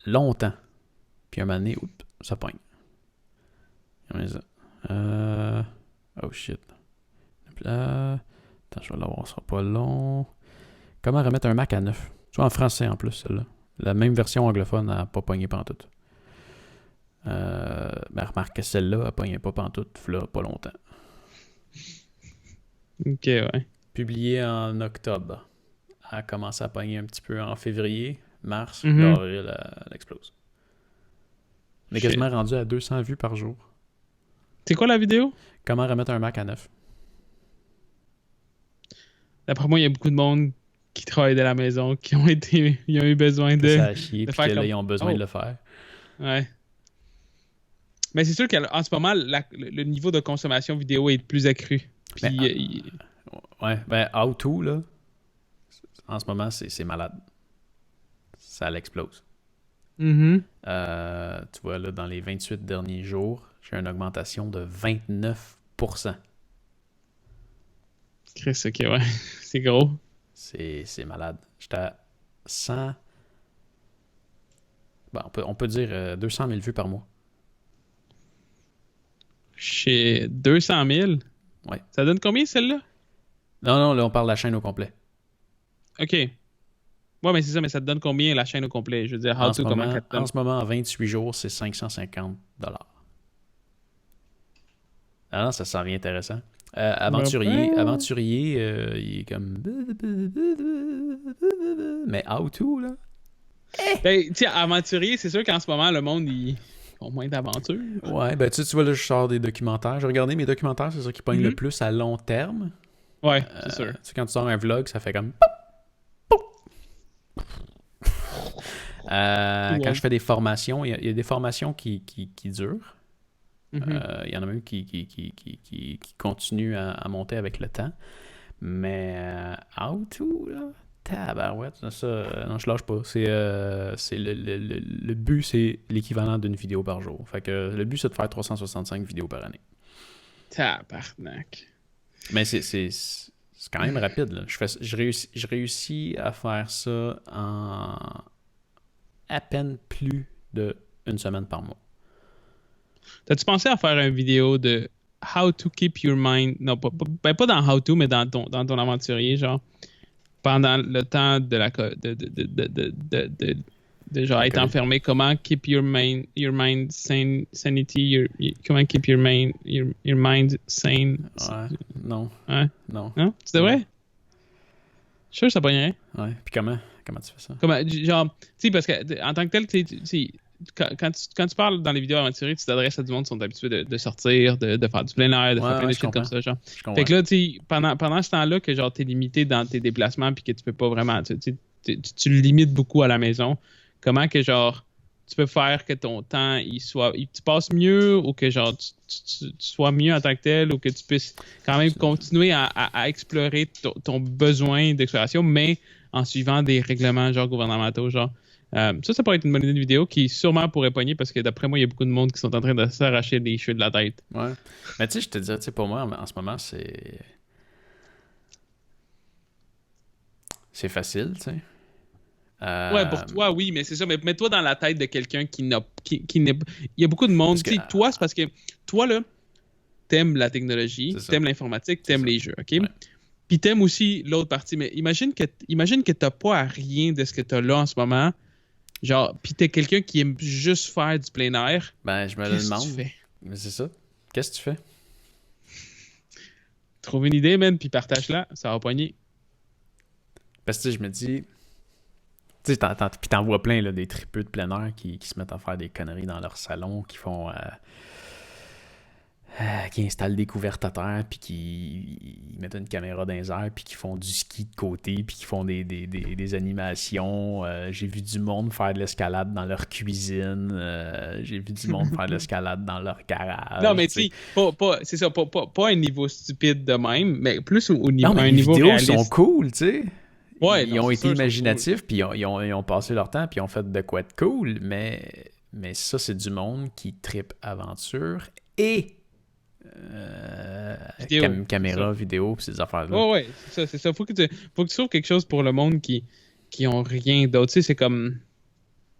longtemps. Puis un moment donné, oups, ça pogne. Oh shit. Attends, je vais l'avoir, ça sera pas long. Comment remettre un Mac à 9? Tu vois, en français en plus, celle-là. La même version anglophone n'a pas pogné pantoute. Remarque que celle-là a pogné pas pantoute, là, pas longtemps. Ok, ouais. Publié en octobre. Elle a commencé à pogner un petit peu en février, mars, avril, elle explose. On est quasiment rendu à 200 vues par jour. C'est quoi la vidéo? Comment remettre un Mac à 9? D'après moi, il y a beaucoup de monde qui travaille de la maison, ils ont eu besoin de... Ça a chier, puis que là, ils ont besoin de le faire. Ouais. Mais c'est sûr qu'en ce moment, le niveau de consommation vidéo est plus accru. Puis, How To, là, en ce moment, c'est malade. Ça l'explose. Mm-hmm. Tu vois, là, dans les 28 derniers jours, j'ai une augmentation de 29%. Chris, ok, ouais. C'est gros. C'est malade. J'étais à 100... Bon, on peut dire 200 000 vues par mois. Chez 200 000? Ouais. Ça donne combien, celle-là? Non, là, on parle de la chaîne au complet. OK. Ouais, mais c'est ça, mais ça te donne combien, la chaîne au complet? Je veux dire, en ce moment, en 28 jours, c'est 550 $. Ah non, ça s'en vient intéressant. Aventurier, il est comme... Mais How To, là? Ben, tu sais, aventurier, c'est sûr qu'en ce moment, le monde, ils ont moins d'aventures. Ouais, ben tu vois, là, je sors des documentaires. J'ai regardé mes documentaires, c'est ça qui pogne le plus à long terme. Ouais, c'est sûr. Tu sais, quand tu sors un vlog, ça fait comme... Quand je fais des formations, il y a des formations qui durent. Il y en a même qui continuent à monter avec le temps. Mais How To, là, tabarouette, ça, non, je lâche pas. C'est le but, c'est l'équivalent d'une vidéo par jour. Fait que le but, c'est de faire 365 vidéos par année. Tabarnak. Mais c'est quand même rapide, là. Je réussis à faire ça en à peine plus d'une semaine par mois. T'as-tu pensé à faire une vidéo de how to keep your mind... Non, pas dans how to, mais dans ton aventurier, genre, pendant le temps de la... de genre être enfermé, comment keep your mind sanity, comment keep your mind sane. Ouais, non. Hein? Non. Non? C'est vrai? Je suis sûr que ça pognerait. Ouais, puis comment tu fais ça? Genre, tu sais, parce que en tant que tel, tu sais, quand tu parles dans les vidéos aventurières, tu t'adresses à du monde qui sont habitués de sortir, de faire du plein air, de faire plein de shit comme ça, genre. Fait que là, tu sais, pendant ce temps-là, que genre t'es limité dans tes déplacements puis que tu peux pas vraiment, tu le limites beaucoup à la maison, comment que genre tu peux faire que ton temps tu passes mieux ou que genre tu sois mieux en tant que tel ou que tu puisses quand même continuer à explorer ton besoin d'exploration, mais en suivant des règlements genre gouvernementaux, genre. Ça pourrait être une bonne idée de vidéo qui sûrement pourrait pogner parce que d'après moi, il y a beaucoup de monde qui sont en train de s'arracher les cheveux de la tête. Ouais. Mais tu sais, je te disais, pour moi, en ce moment, c'est facile, tu sais. Ouais, pour toi, oui, mais c'est ça. Mais mets-toi dans la tête de quelqu'un qui n'est... Il y a beaucoup de monde. Tu sais, toi, c'est parce que toi, là, t'aimes la technologie, t'aimes l'informatique, t'aimes les jeux, OK? Ouais. Puis t'aimes aussi l'autre partie. Mais imagine que t'as pas à rien de ce que t'as là en ce moment. Genre, pis t'es quelqu'un qui aime juste faire du plein air. Ben, je me le demande. Qu'est-ce que tu fais? Mais c'est ça. Qu'est-ce que tu fais? Trouve une idée, man, puis partage-la. Ça va pogner. Parce que je me dis... Tu sais, puis t'en vois plein, là, des tripeux de plein air qui se mettent à faire des conneries dans leur salon, qui font... qui installent des couvertes à terre, puis qui mettent une caméra dans les airs, puis qui font du ski de côté, puis qui font des animations. J'ai vu du monde faire de l'escalade dans leur cuisine. J'ai vu du monde faire de l'escalade dans leur garage. Non, mais tu sais, c'est ça, pas un niveau stupide de même, mais plus au niveau, non, mais un les niveau vidéos réaliste. sont cool, tu sais. Ouais, ils ont été imaginatifs, puis ils ont passé leur temps, puis ils ont fait de quoi de cool, mais ça, c'est du monde qui trippe aventure et caméra, vidéo, pis ces affaires-là. Ouais, c'est ça. Faut que tu trouves quelque chose pour le monde qui ont rien d'autre. Tu sais, c'est comme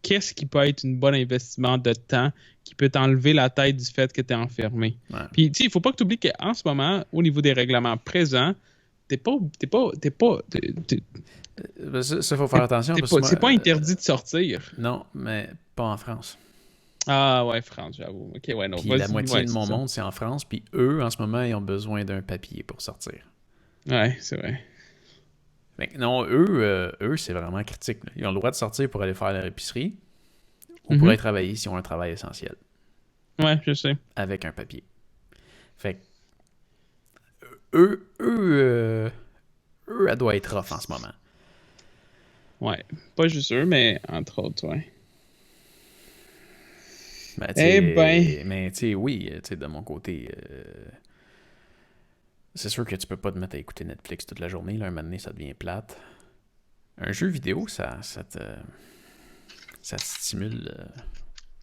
qu'est-ce qui peut être un bon investissement de temps qui peut t'enlever la tête du fait que tu es enfermé. Ouais. Puis, tu sais, il faut pas que tu oublies qu'en ce moment, au niveau des règlements présents, ça, faut faire attention. C'est pas interdit de sortir. Non, mais pas en France. Ah ouais, France, j'avoue. Ok, ouais, non. Puis la moitié de mon monde, c'est en France. Puis eux, en ce moment, ils ont besoin d'un papier pour sortir. Ouais, c'est vrai. Mais non, eux, c'est vraiment critique. Là. Ils ont le droit de sortir pour aller faire leur épicerie ou pour aller travailler s'ils ont un travail essentiel. Ouais, je sais. Avec un papier. Fait que eux, elle doit être rough en ce moment. Ouais, pas juste eux, mais entre autres, ouais. Mais tu sais, oui, de mon côté, c'est sûr que tu peux pas te mettre à écouter Netflix toute la journée. Là, un moment donné, ça devient plate. Un jeu vidéo, ça te stimule.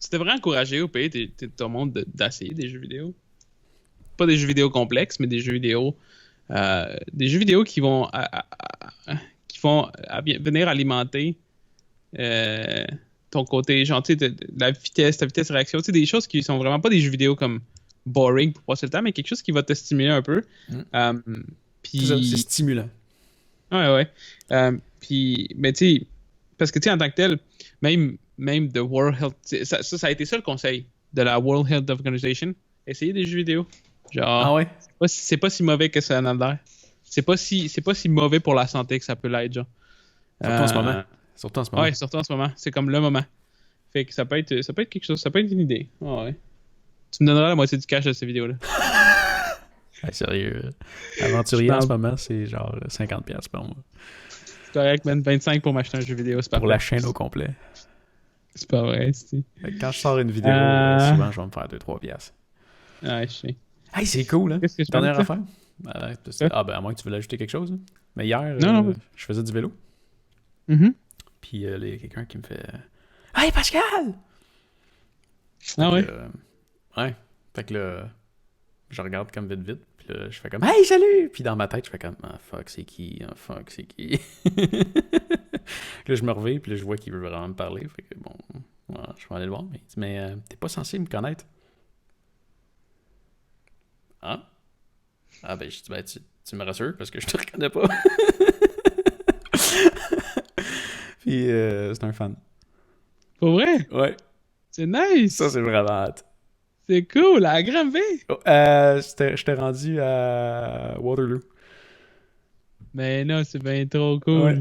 Tu devrais encourager au pays ton monde d'essayer des jeux vidéo. Pas des jeux vidéo complexes, mais des jeux vidéo qui vont venir alimenter ton côté, genre, tu sais, ta vitesse de réaction, tu sais, des choses qui sont vraiment pas des jeux vidéo comme boring pour passer le temps, mais quelque chose qui va te stimuler un peu. Puis... C'est stimulant. Ouais. Puis, mais tu sais, parce que tu sais, en tant que tel, même The World Health, ça a été ça le conseil de la World Health Organization. Essayez des jeux vidéo. Genre, ah ouais? C'est pas si mauvais que ça en a l'air. C'est pas si mauvais pour la santé que ça peut l'être, genre. Surtout en ce moment. Ouais, surtout en ce moment. C'est comme le moment. Fait que ça peut être quelque chose, ça peut être une idée. Oh, ouais. Tu me donneras la moitié du cash de ces vidéos-là. Ouais, sérieux. Aventurier en ce moment, c'est genre 50$ par mois. C'est correct, man. 25 pour m'acheter un jeu vidéo, c'est pas pour la chaîne au complet. C'est pas vrai, c'est. Quand je sors une vidéo, souvent, je vais me faire 2-3$. Ouais, je sais. Hey, c'est cool, hein? Qu'est-ce que je Dernière affaire? Ben, à moins que tu voulais ajouter quelque chose. Hein? Mais hier, je faisais du vélo. Puis il y a quelqu'un qui me fait « Hey, Pascal! » Ah ouais? Ouais. Fait que là, je regarde comme vite. Puis là, je fais comme « Hey, salut! » Puis dans ma tête, je fais comme « Ah, fuck, c'est qui? Ah, fuck, c'est qui? » Là, je me reviens, puis là, je vois qu'il veut vraiment me parler. Fait que bon, ouais, je vais aller le voir. Mais il dit « Mais t'es pas censé me connaître? » Ah? Ah, ben, je dis « Ben, tu me rassures, parce que je te reconnais pas. » Puis c'est un fan. Pour vrai? Ouais. C'est nice! Ça, c'est vraiment hâte. C'est cool, à Granby! J'étais rendu à Waterloo. Mais non, c'est bien trop cool. Ouais.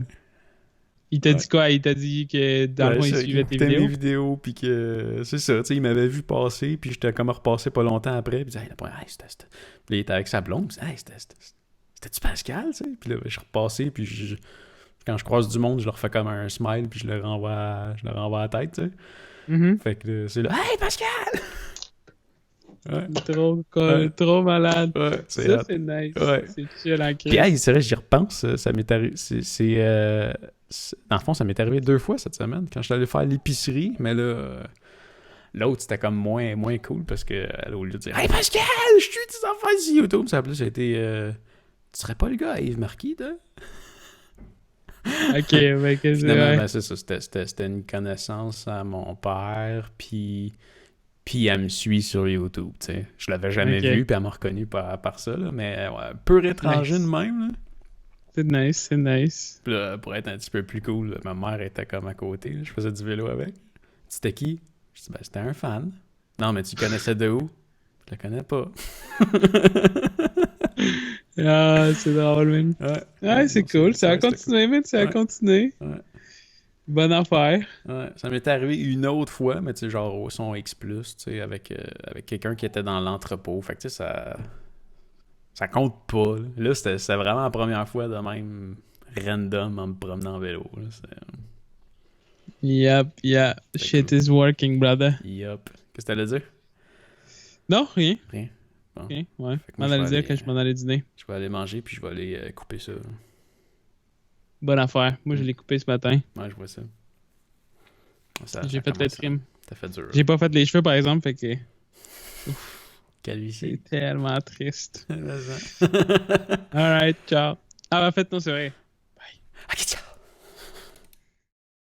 Il t'a dit quoi? Il t'a dit que dans le fond, il suivait tes vidéos? mes vidéos, puis que c'est ça, tu sais, il m'avait vu passer, puis j'étais comme repassé pas longtemps après, puis il disait, hey, c'était... Puis il était avec sa blonde, puis hey, c'était-tu Pascal, tu sais? Puis là, je suis repassé, puis quand je croise du monde, je leur fais comme un smile, puis je leur renvoie à la tête, tu sais. Fait que c'est là, hey, Pascal! Ouais. Trop cool, trop malade. Ouais, ça, c'est nice. Ouais. C'est chill en crise. Puis, hey, c'est vrai, j'y repense, ça m'est arrivé. Dans le fond, ça m'est arrivé 2 fois cette semaine, quand je suis allé faire l'épicerie, mais là, l'autre, c'était comme moins cool, parce que, au lieu de dire, hey, Pascal, je suis des enfants ici, YouTube, ça a plus été, tu serais pas le gars à Yves Marquis, toi? Ok, mais qu'est-ce que ben, c'est ça, c'était une connaissance à mon père, puis elle me suit sur YouTube, tu sais. Je l'avais jamais vu, puis elle m'a reconnu par ça, là, mais ouais, peu étranger de même, là. C'est nice. Puis là, pour être un petit peu plus cool, ma mère était comme à côté, là, je faisais du vélo avec. C'était qui? Je dis, ben, c'était un fan. Non, mais tu le connaissais de où? Je le connais pas. Ah, c'est drôle, man. Ouais, c'est cool. Ça a continué, man. Ça a continué. Ouais. Bonne affaire. Ouais, ça m'était arrivé une autre fois, mais tu sais, genre au son X+, tu sais, avec quelqu'un qui était dans l'entrepôt. Fait que tu sais, ça compte pas. Là, c'était vraiment la première fois de même random en me promenant en vélo. Là. Yep. Shit cool. is working, brother. Yep. Qu'est-ce que t'allais dire? Non, rien. Rien. Bon. Rien, ouais. Je m'en allais dire quand je m'en allais dîner. Je vais aller manger, puis je vais aller couper ça. Bonne affaire. Moi, je l'ai coupé ce matin. Ouais, je vois ça. J'ai fait le trim. T'as fait dur. J'ai pas fait les cheveux, par exemple, fait que... Calvitie. C'est tellement triste. Alright, ciao. Ah, en fait, non, c'est vrai. Bye. Ok, ciao.